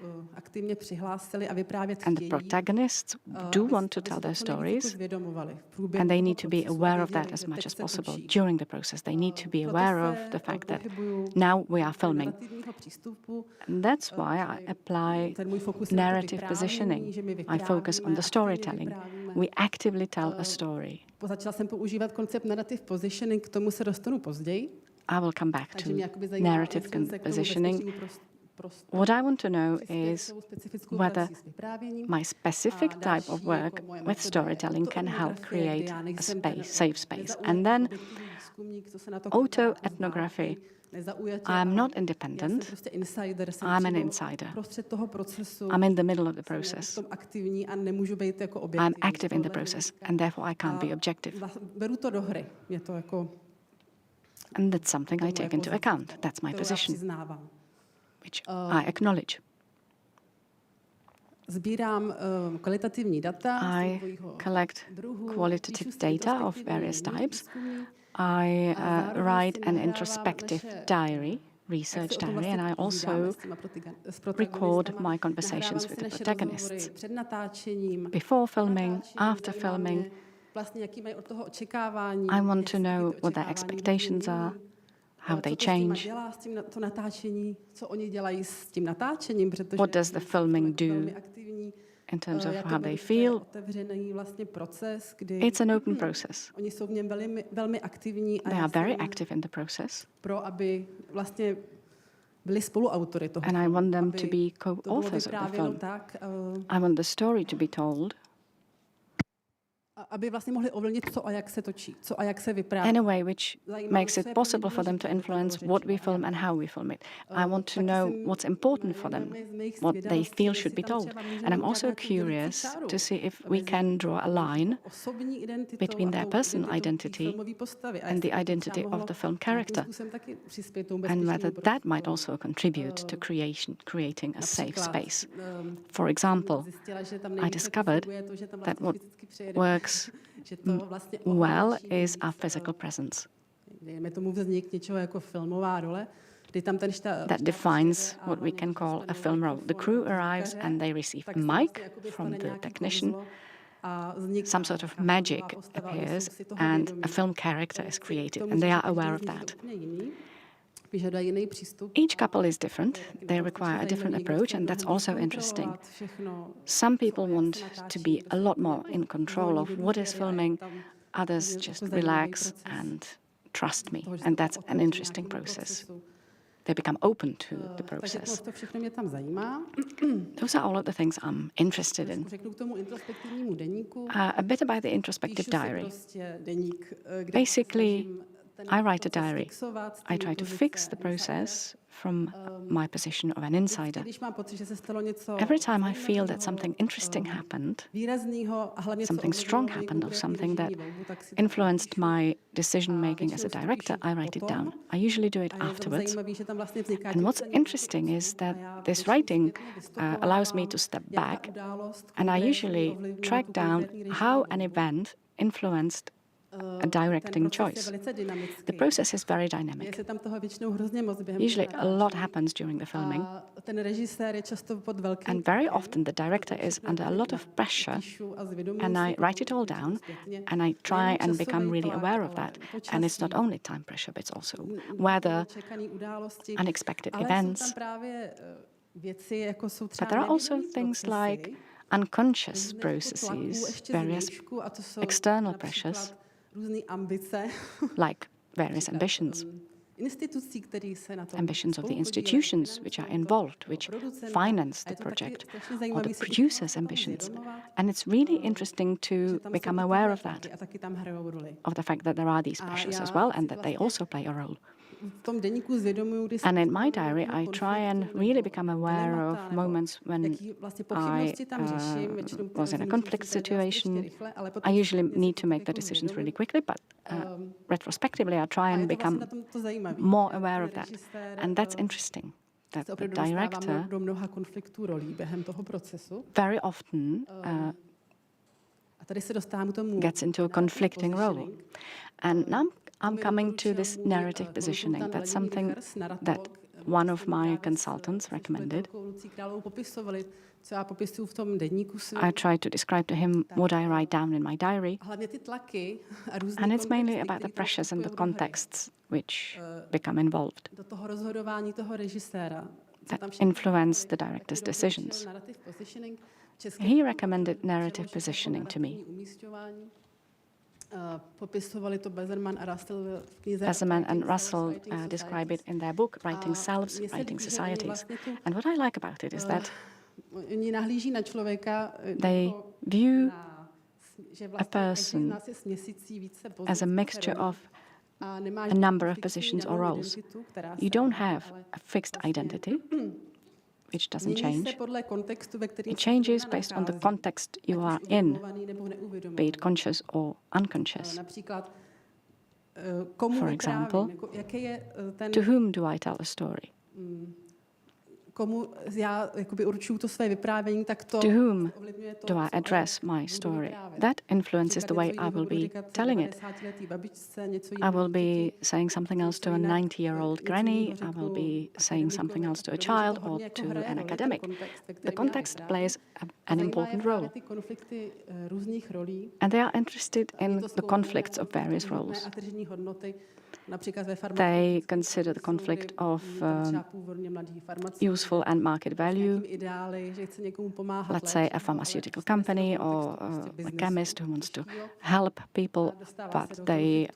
and the protagonists do want to tell their stories, and they need to be aware of that as much as possible during the process. They need to be aware of the fact that now we are filming. And that's why I apply narrative positioning. I focus on the storytelling. We actively tell a story. Začala jsem používat koncept narrative positioning, k tomu se dostanu později. I will come back to narrative positioning. What I want to know is whether my specific type of work with storytelling can help create a space, safe space. And then autoethnography. I'm not independent. I'm an insider. I'm in the middle of the process. I'm active in the process, and therefore I can't be objective. And that's something I take into account. That's my position, which I acknowledge. I collect qualitative data of various types. I write an introspective diary, research diary, and I also record my conversations with the protagonists. Before filming, after filming, I want to know what their expectations are, how they change. What does the filming do in terms of how they feel? It's an open process. They are very active in the process. And I want them to be co-authors of the film. I want the story to be told in a way which makes it possible for them to influence what we film and how we film it. I want to know what's important for them, what they feel should be told. And I'm also curious to see if we can draw a line between their personal identity and the identity of the film character, and whether that might also contribute to creating a safe space. For example, I discovered that what works well is our physical presence. that defines what we can call a film role. The crew arrives and they receive a mic from the technician. Some sort of magic appears and a film character is created, and they are aware of that. Each couple is different. They require a different approach, and that's also interesting. Some people want to be a lot more in control of what is filming. Others just relax and trust me, and that's an interesting process. They become open to the process. Those are all of the things I'm interested in. A bit about the introspective diary. Basically, I write a diary. I try to fix the process from my position of an insider. Every time I feel that something interesting happened, something strong happened, or something that influenced my decision-making as a director, I write it down. I usually do it afterwards. And what's interesting is that this writing allows me to step back, and I usually track down how an event influenced a directing choice. The process is very dynamic. Usually a lot happens during the filming, and very often the director is under a lot of pressure, and I write it all down, and I try and become really aware of that. And it's not only time pressure, but it's also weather, unexpected events. But there are also things like unconscious processes, various external pressures, like various ambitions. Ambitions of the institutions which are involved, which finance the project, or the producer's ambitions. And it's really interesting to become aware of that, of the fact that there are these pressures as well, and that they also play a role. And in my diary, I try and really become aware of moments when I was in a conflict situation. I usually need to make the decisions really quickly, but retrospectively, I try and become more aware of that. And that's interesting, that the director very often gets into a conflicting role. And now I'm coming to this narrative positioning. That's something that one of my consultants recommended. I tried to describe to him what I write down in my diary. And it's mainly about the pressures and the contexts which become involved, that influence the director's decisions. He recommended narrative positioning to me. Bezerman and Russell describe it in their book, Writing Selves, Writing Societies. And what I like about it is that they view a person as a mixture of a number of positions or roles. You don't have a fixed identity, which doesn't change. It changes based on the context you are in, be it conscious or unconscious. For example, to whom do I tell a story? To whom do I address my story? That influences the way I will be telling it. I will be saying something else to a 90-year-old granny. I will be saying something else to a child or to an academic. The context plays an important role. And they are interested in the conflicts of various roles. They consider the conflict of useful and market value. Let's say a pharmaceutical company or a chemist who wants to help people, but they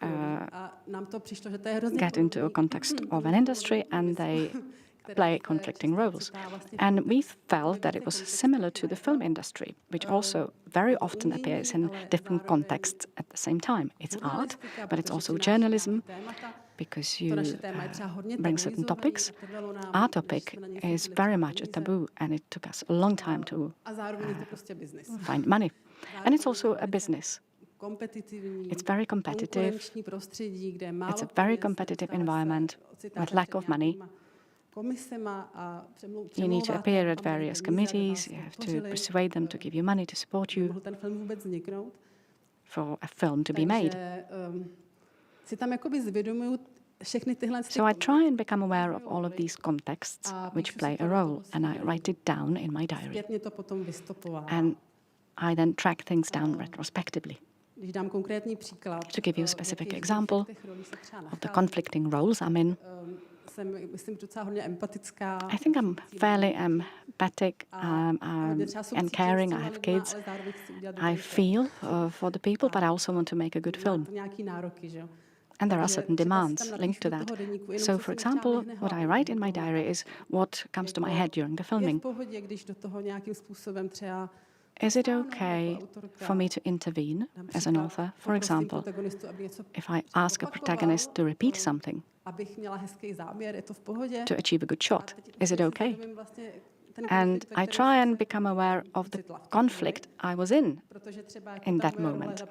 get into a context of an industry and they play conflicting roles. And we felt that it was similar to the film industry, which also very often appears in different contexts at the same time. It's art, but it's also journalism, because you bring certain topics. Our topic is very much a taboo, and it took us a long time to find money. And it's also a business. It's very competitive. It's a very competitive environment with lack of money. You need to appear at various committees, you have to persuade them to give you money to support you for a film to be made. So I try and become aware of all of these contexts which play a role, and I write it down in my diary. And I then track things down retrospectively. To give you a specific example of the conflicting roles I'm in, I think I'm fairly empathic and caring. I have kids. I feel for the people, but I also want to make a good film. And there are certain demands linked to that. So, for example, what I write in my diary is what comes to my head during the filming. Is it okay for me to intervene as an author? For example, if I ask a protagonist to repeat something to achieve a good shot, is it okay? And I try and become aware of the conflict I was in that moment,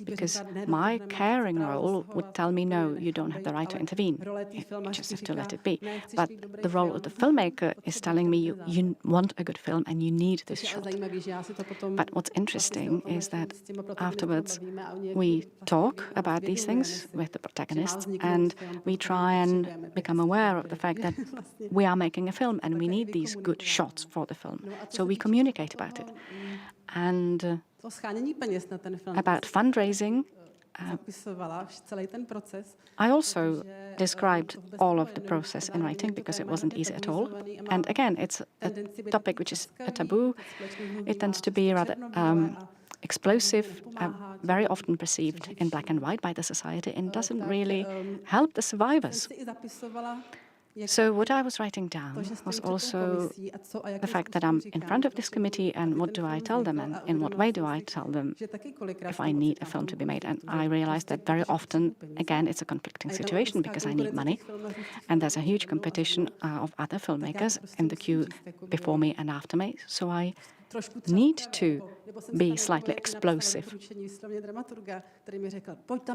because my caring role would tell me, no, you don't have the right to intervene. You just have to let it be. But the role of the filmmaker is telling me you want a good film and you need this shot. But what's interesting is that afterwards we talk about these things with the protagonists and we try and become aware of the fact that we are making a film and we need these good shots for the film. So we communicate about it. And about fundraising, I also described all of the process in writing because it wasn't easy at all. And again, it's a topic which is a taboo. It tends to be rather explosive, very often perceived in black and white by the society, and doesn't really help the survivors. So what I was writing down was also the fact that I'm in front of this committee, and what do I tell them, and in what way do I tell them if I need a film to be made. And I realized that very often, again, it's a conflicting situation because I need money, and there's a huge competition of other filmmakers in the queue before me and after me. So I need to be slightly explosive.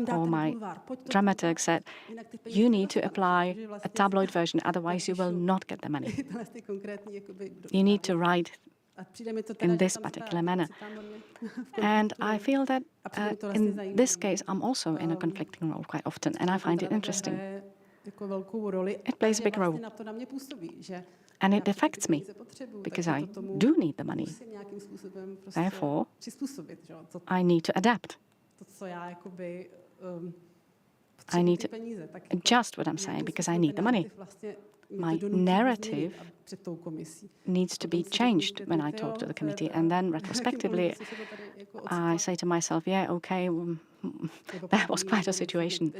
Or my dramaturg said, you need to apply a tabloid version, otherwise you will not get the money. You need to write in this particular manner. And I feel that in this case, I'm also in a conflicting role quite often, and I find it interesting. It plays a big role. And it affects me, because I do need the money. Therefore, I need to adapt. I need to adjust what I'm saying, because I need the money. My narrative needs to be changed when I talk to the committee, and then retrospectively I say to myself, yeah, okay, that was quite a situation.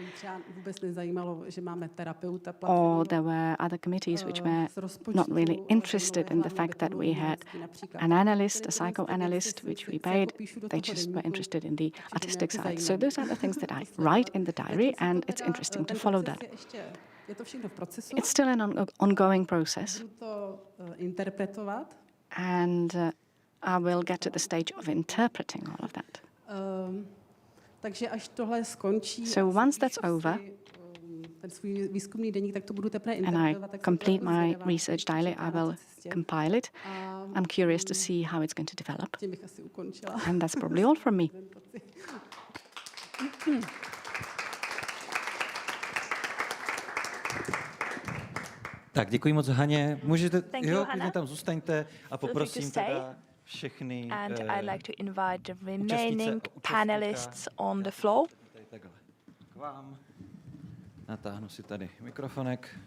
Or there were other committees which were not really interested in the fact that we had an analyst, a psychoanalyst, which we paid. They just were interested in the artistic side. So those are the things that I write in the diary, and it's interesting to follow that. It's still an ongoing process. And I will get to the stage of interpreting all of that. So once that's over, and I complete my research diary, I will compile it. I'm curious to see how it's going to develop. And that's probably all from me. Tak, děkuji moc Haně. Můžete, klidně tam zůstaňte a poprosím teda všechny And I'd like to invite the remaining panelists on the floor. Takhle k vám. Natáhnu si tady mikrofonek.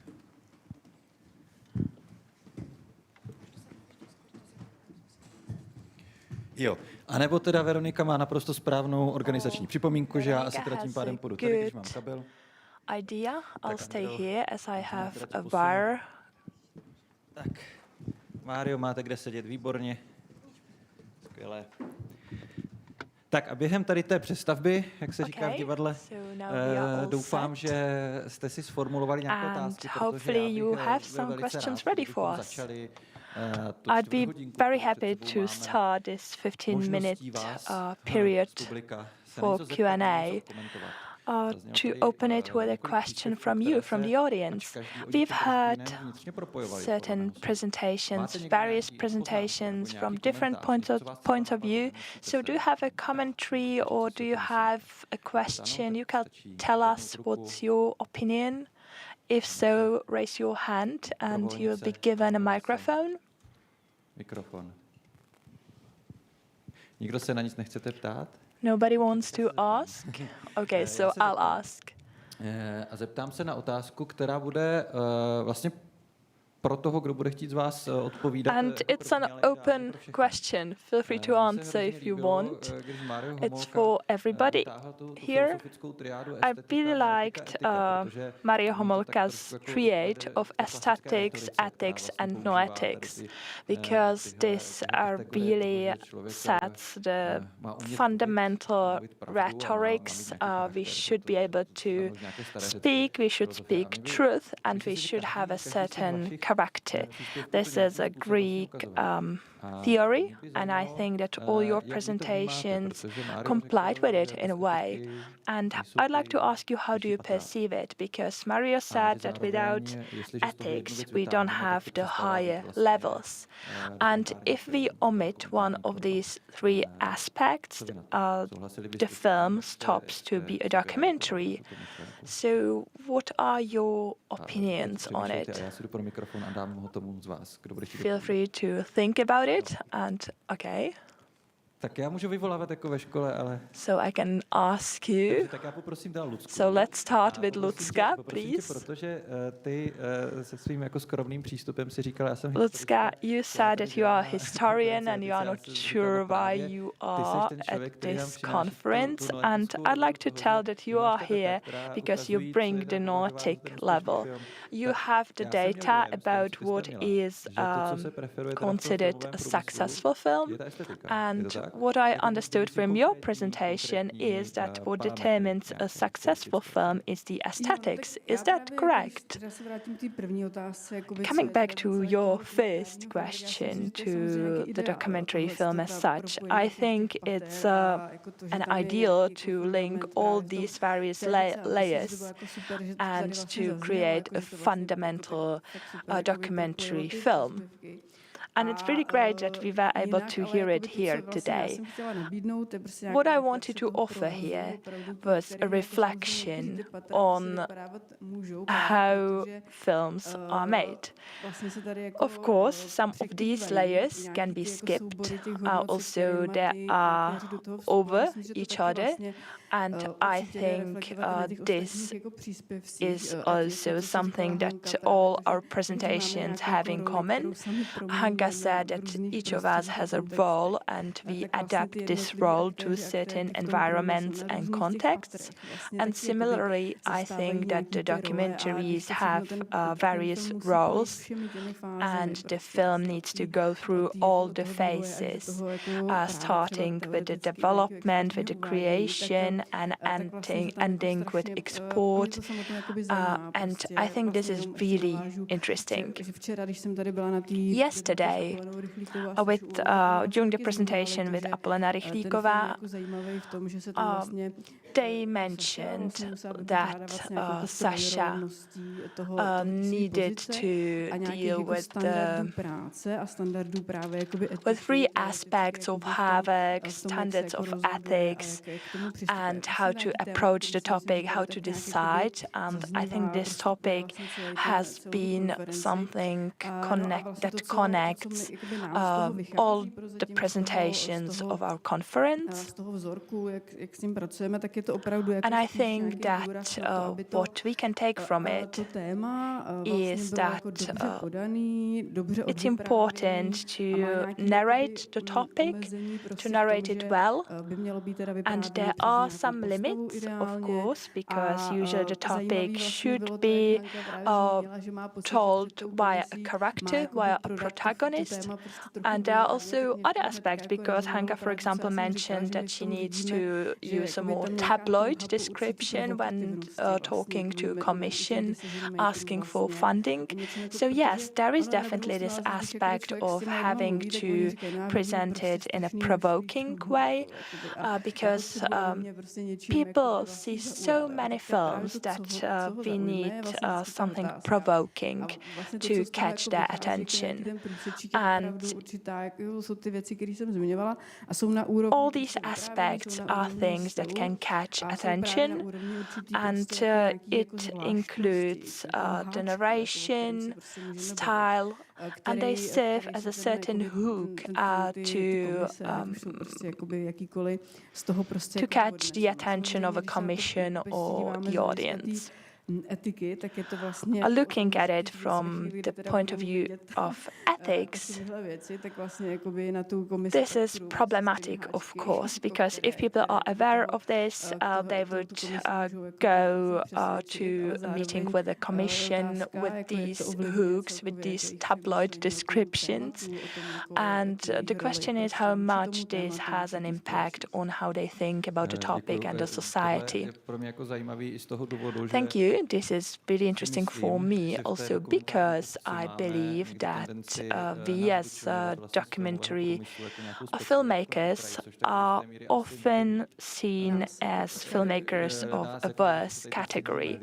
Jo, a nebo teda Veronika má naprosto správnou organizační připomínku, že já asi teda tím pádem půjdu tady, když mám kabel. Idea. I'll stay here as I have a wire. Tak, Mário, máte kde sedět, výborně. Skvělé. Tak a během tady té přestavby, jak se říká v divadle, doufám, že jste si sformulovali nějaké otázky, protože já bych velice rád, kdybychom začali I'd be very happy to start this 15-minute period for Q&A. To open it with a question from you, from the audience. We've heard certain presentations, various presentations from different points of view. So do you have a commentary or do you have a question? You can tell us what's your opinion. If so, raise your hand and you'll be given a microphone. Mikrofon. Nikdo se na nic nechcete ptát? Nobody wants to ask? Okay, so I'll ask. A zeptám se na otázku, která bude vlastně pro toho, kdo bude chtít z vás odpovídat. And it's an open question. Feel free to answer if you want. It's for everybody here. I really liked Mario Homolka's triad of aesthetics, ethics, and noetics, because this really sets the fundamental rhetorics. We should be able to speak, we should speak truth, and we should have a certain character. This is a Greek theory, and I think that all your presentations complied with it in a way. And I'd like to ask you, how do you perceive it? Because Mario said that without ethics, we don't have the higher levels. And if we omit one of these three aspects, the film stops to be a documentary. So what are your opinions on it? Feel free to think about it, and okay. Tak já můžu vyvolávat jako ve škole, ale... So I can ask you. Tak já poprosím dál Lucku. So let's start with Lucka, please. Protože ty se svým jako skromným přístupem si říkala, já jsem... Lucka, you said that you are a historian and you are not sure why you are at this conference, and I'd like to tell that you are here because you bring the Nordic level. You have the data about what is considered a successful film, and what I understood from your presentation is that what determines a successful film is the aesthetics. Is that correct? Coming back to your first question, to the documentary film as such, I think it's an ideal to link all these various layers and to create a fundamental documentary film. And it's really great that we were able to hear it here today. What I wanted to offer here was a reflection on how films are made. Of course, some of these layers can be skipped. Also, they are over each other. And I think this is also something that all our presentations have in common. Hanka said that each of us has a role and we adapt this role to certain environments and contexts. And similarly, I think that the documentaries have various roles and the film needs to go through all the phases, starting with the development, with the creation, and ending with export. And I think this is really interesting. Yesterday, during the presentation with Apolena Rychlíková, they mentioned that Sasha needed to deal with three aspects of havoc, standards of ethics, and how to approach the topic, how to decide. And I think this topic has been something that connects all the presentations of our conference. And I think that what we can take from it is that it's important to narrate the topic, to narrate it well. And there are some limits, of course, because usually the topic should be told via a character, via a protagonist. And there are also other aspects, because Hanka, for example, mentioned that she needs to use a more tabloid description when talking to a commission, asking for funding. So yes, there is definitely this aspect of having to present it in a provoking way, because people see so many films that we need something provoking to catch their attention. And all these aspects are things that can catch attention, and it includes the narration, style, and they serve as a certain hook to catch the attention of a commission or the audience. Looking at it from the point of view of ethics, this is problematic, of course, because if people are aware of this, they would go to a meeting with a commission with these hooks, with these tabloid descriptions. And the question is how much this has an impact on how they think about the topic and the society. Thank you. This is really interesting for me also because I believe that we as documentary filmmakers are often seen as filmmakers of a worse category.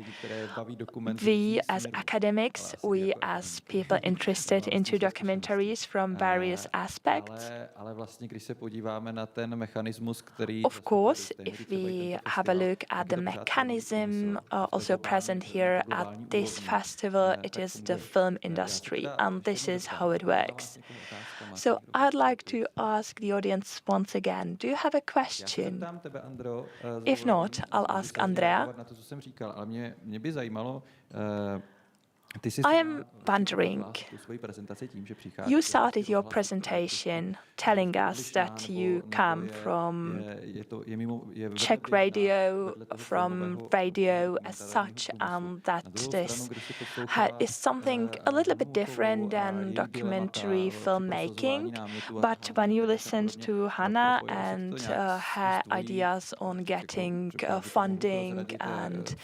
We as academics, we as people interested into documentaries from various aspects. Of course, if we have a look at the mechanism also present here at this festival, it is the film industry, and this is how it works. So I'd like to ask the audience once again, do you have a question? If not, I'll ask Andrea. I am wondering, you started your presentation telling us that you come from Czech Radio, from radio as such, and that this is something a little bit different than documentary filmmaking. But when you listened to Hannah and her ideas on getting funding and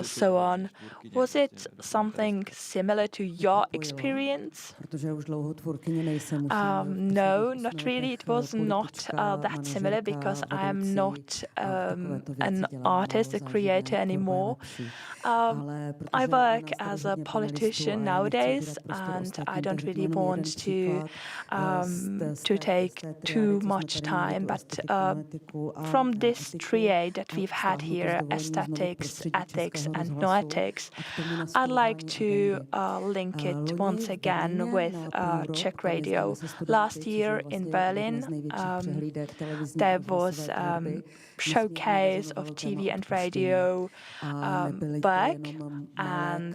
so on, was it something similar to your experience? No, not really. It was not that similar because I am not an artist, a creator anymore. I work as a politician nowadays, and I don't really want to take too much time. But from this triad that we've had here, aesthetics, ethics, and noetics, I'd like to link it once again with Czech Radio. Last year in Berlin, there was showcase of TV and radio work, and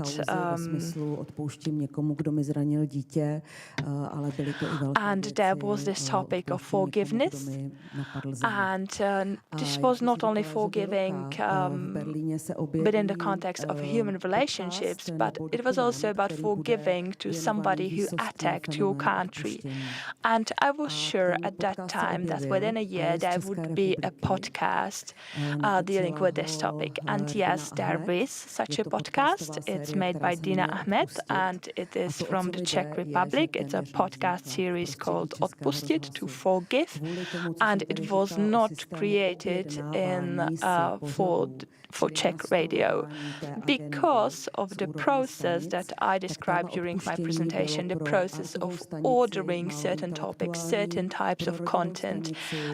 there was this topic of forgiveness, and this was not only forgiving within the context of human relationships, but it was also about forgiving to somebody who attacked your country. And I was sure at that time that within a year there would be a podcast dealing with this topic. And yes, there is such a podcast. It's made by Dina Ahmed, and it is from the Czech Republic. It's a podcast series called Odpustit, to forgive, and it was not created for Czech Radio because of the process that I described during my presentation, the process of ordering certain topics, certain types of content.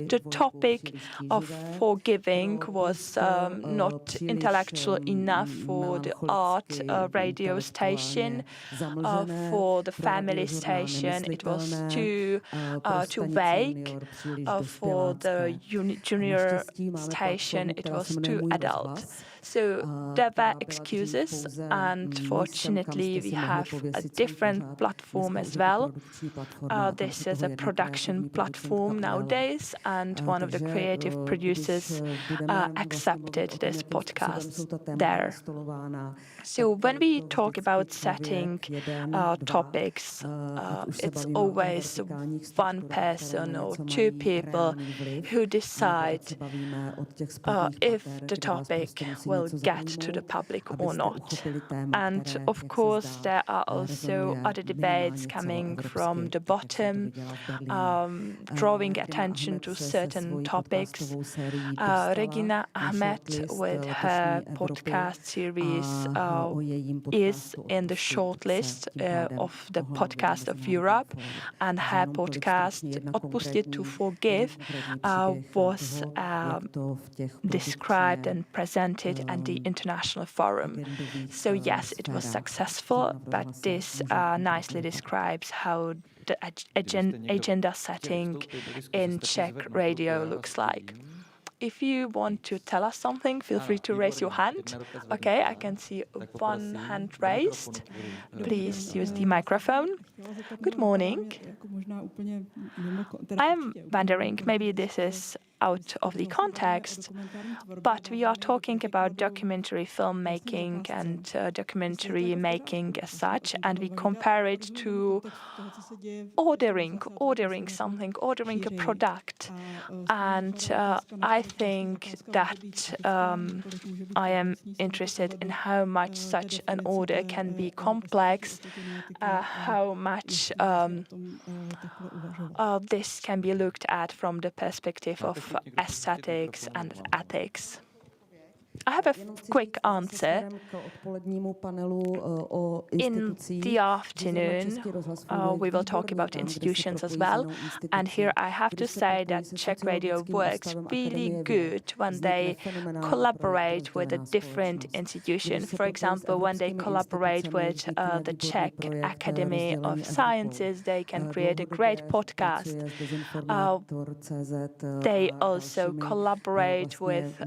The topic of forgiving was not intellectual enough for the art radio station, for the family station. It was too vague. For the junior station, it was too adult. So there were excuses, and fortunately we have a different platform as well. This is a production platform nowadays, and one of the creative producers accepted this podcast there. So when we talk about setting topics, it's always one person or two people who decide if the topic will get to the public or not. And And of course, there are also other debates coming from the bottom, drawing attention to certain topics. Regina Ahmed, with her podcast series, is in the shortlist of the Podcast of Europe, and her podcast Odpustit to Forgive was described and presented at the International Forum. So yes, it was successful, but this nicely describes how the agenda setting in Czech Radio looks like. If you want to tell us something, feel free to raise your hand. Okay, I can see one hand raised. Please use the microphone. Good morning. I'm wondering, maybe this is out of the context, but we are talking about documentary filmmaking and documentary making as such, and we compare it to ordering something, ordering a product. And I think that I am interested in how much such an order can be complex, how much this can be looked at from the perspective of aesthetics and ethics. I have a quick answer. In the afternoon, we will talk about institutions as well. And here I have to say that Czech Radio works really good when they collaborate with a different institution. For example, when they collaborate with the Czech Academy of Sciences, they can create a great podcast. They also collaborate with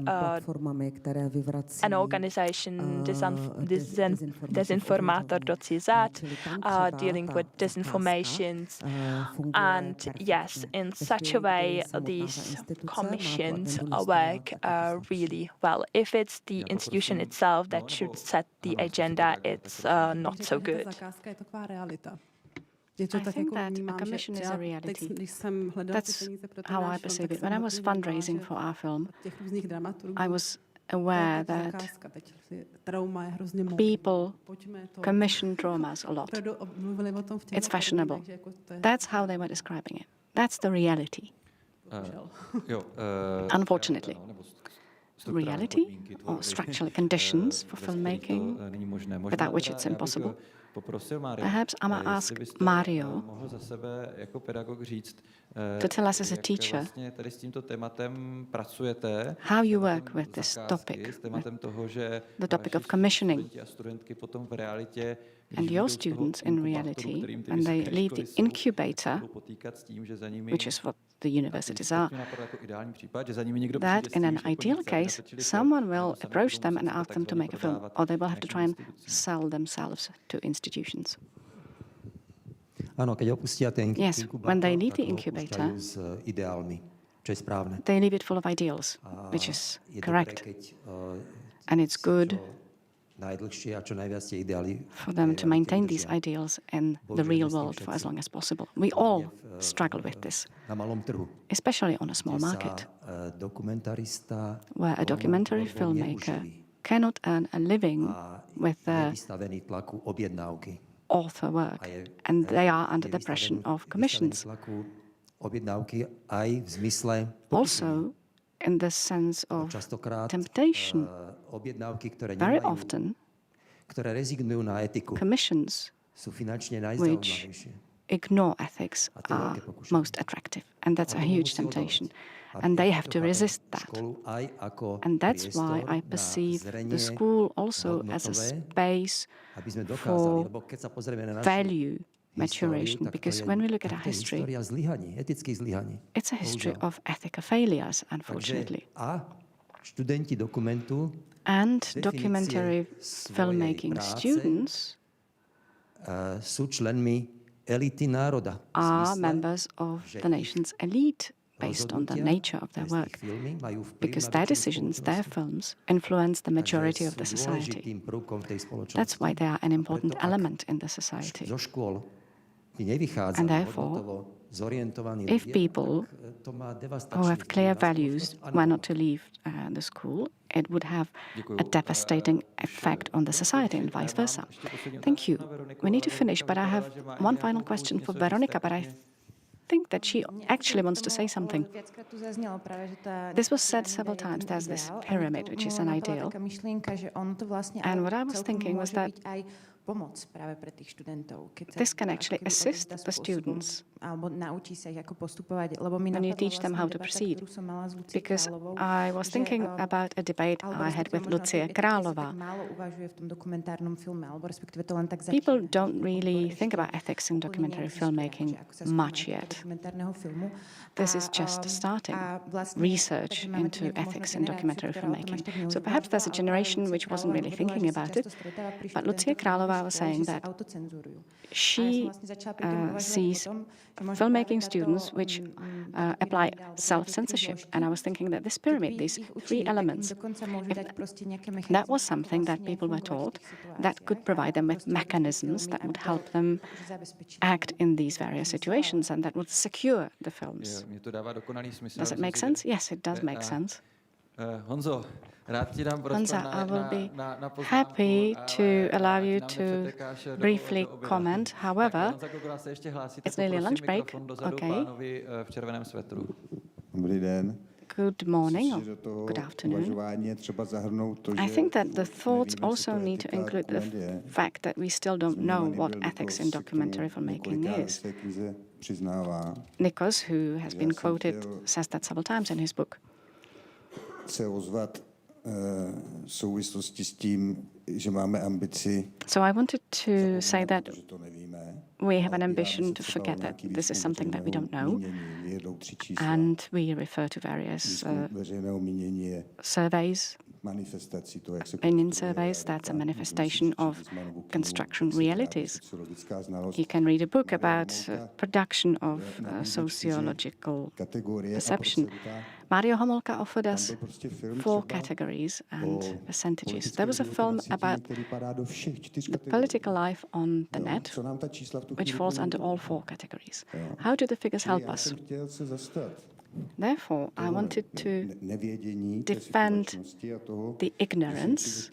an organization, desinformator.cz, dealing with disinformations. And yes, in such a way, these commissions work really well. If it's the institution itself that should set the agenda, it's not so good. I think that a commission is a reality. That's how I perceive it. When I was fundraising for our film, I was aware that people commission dramas a lot. It's fashionable. That's how they were describing it. That's the reality. Unfortunately. Reality or structural conditions for filmmaking, without which it's impossible. Perhaps I might ask Mario to tell us as a teacher how you work with this topic, the topic of commissioning. And your students, in reality, when they leave the incubator, which is what the universities are, that in an ideal case, someone will approach them and ask them to make a film, or they will have to try and sell themselves to institutions. Yes, when they leave the incubator, they leave it full of ideals, which is correct. And it's good for them to maintain these ideals in the real world for as long as possible. We all struggle with this, especially on a small market, where a documentary filmmaker cannot earn a living with author work, and they are under the pressure of commissions. Also, in the sense of temptation, very often commissions which ignore ethics are most attractive, and that's a huge temptation. And they have to resist that. And that's why I perceive the school also as a space for value maturation, because when we look at our history, it's a history of ethical failures, unfortunately. And documentary filmmaking students are members of the nation's elite based on the nature of their work, because their decisions, their films, influence the majority of the society. That's why they are an important element in the society. And therefore, If people who have clear values were not to leave the school, it would have a devastating effect on the society and vice versa. Thank you. We need to finish, but I have one final question for Veronika, but I think that she actually wants to say something. This was said several times. There's this pyramid, which is an ideal. And what I was thinking was that this can actually assist the students when you teach them how to proceed. Because I was thinking about a debate I had with Lucie Česálková. People don't really think about ethics in documentary filmmaking much yet. This is just starting research into ethics in documentary filmmaking. So perhaps there's a generation which wasn't really thinking about it. But Lucie Česálková was saying that she sees filmmaking students which apply self-censorship. And I was thinking that this pyramid, these three elements, if that was something that people were taught, that could provide them with mechanisms that would help them act in these various situations and that would secure the films. Does it make sense? Yes, it does make sense. Honza, I will be happy to allow you to briefly comment. However, it's nearly a lunch break. Okay. Good morning or good afternoon. I think that the thoughts also need to include the fact that we still don't know what ethics in documentary filmmaking is. Nikos, who has been quoted, says that several times in his book. So I wanted to say that we have an ambition to forget that this is something that we don't know, and we refer to various surveys, opinion surveys. That's a manifestation of construction realities. You can read a book about production of sociological perception. Mario Homolka offered us 4 categories and percentages. There was a film about the political life on the net, which falls under all 4 categories. How do the figures help us? Therefore, I wanted to defend the ignorance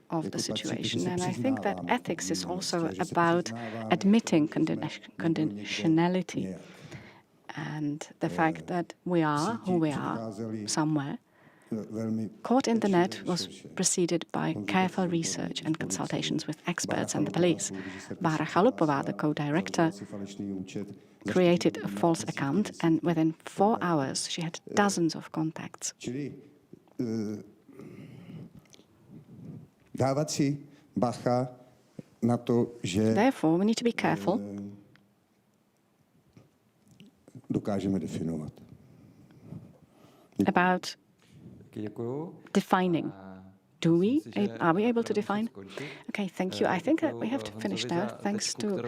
of the situation. And I think that ethics is also about admitting conditionality and the fact that we are who we are somewhere. Caught in the Net was preceded by careful research and consultations with experts and the police. Bára Chalupová, the co-director, created a false account, and within 4 hours she had dozens of contacts. Therefore, we need to be careful about defining. Are we able to define? Okay, thank you. I think that we have to finish now. Thanks to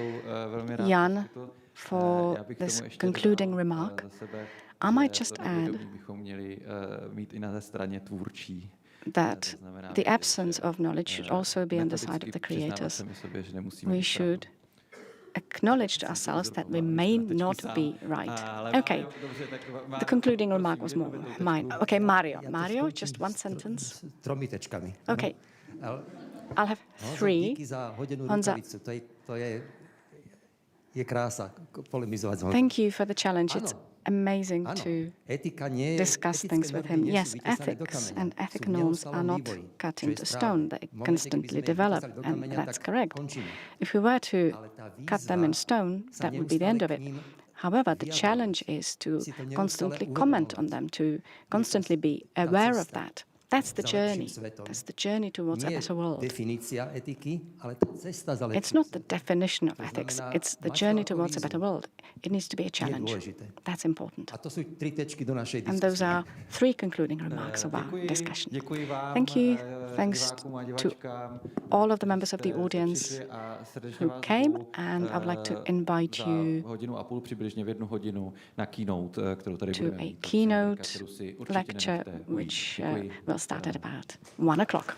Jan for this concluding remark. I might just add that the absence of knowledge should also be on the side of the creators. We should acknowledge to ourselves that we may not be right. Okay, the concluding remark was more mine. Okay, Mario. Mario, just one sentence. Okay, I'll have 3. Honza. Thank you for the challenge. It's amazing to discuss things with him. Yes, ethics and ethical norms are not cut into stone. They constantly develop, and that's correct. If we were to cut them in stone, that would be the end of it. However, the challenge is to constantly comment on them, to constantly be aware of that. That's the journey. That's the journey towards a better world. It's not the definition of ethics. It's the journey towards a better world. It needs to be a challenge. That's important. And those are 3 concluding remarks of our discussion. Thank you. Thanks to all of the members of the audience who came, and I would like to invite you to a keynote lecture which will start at about 1 o'clock.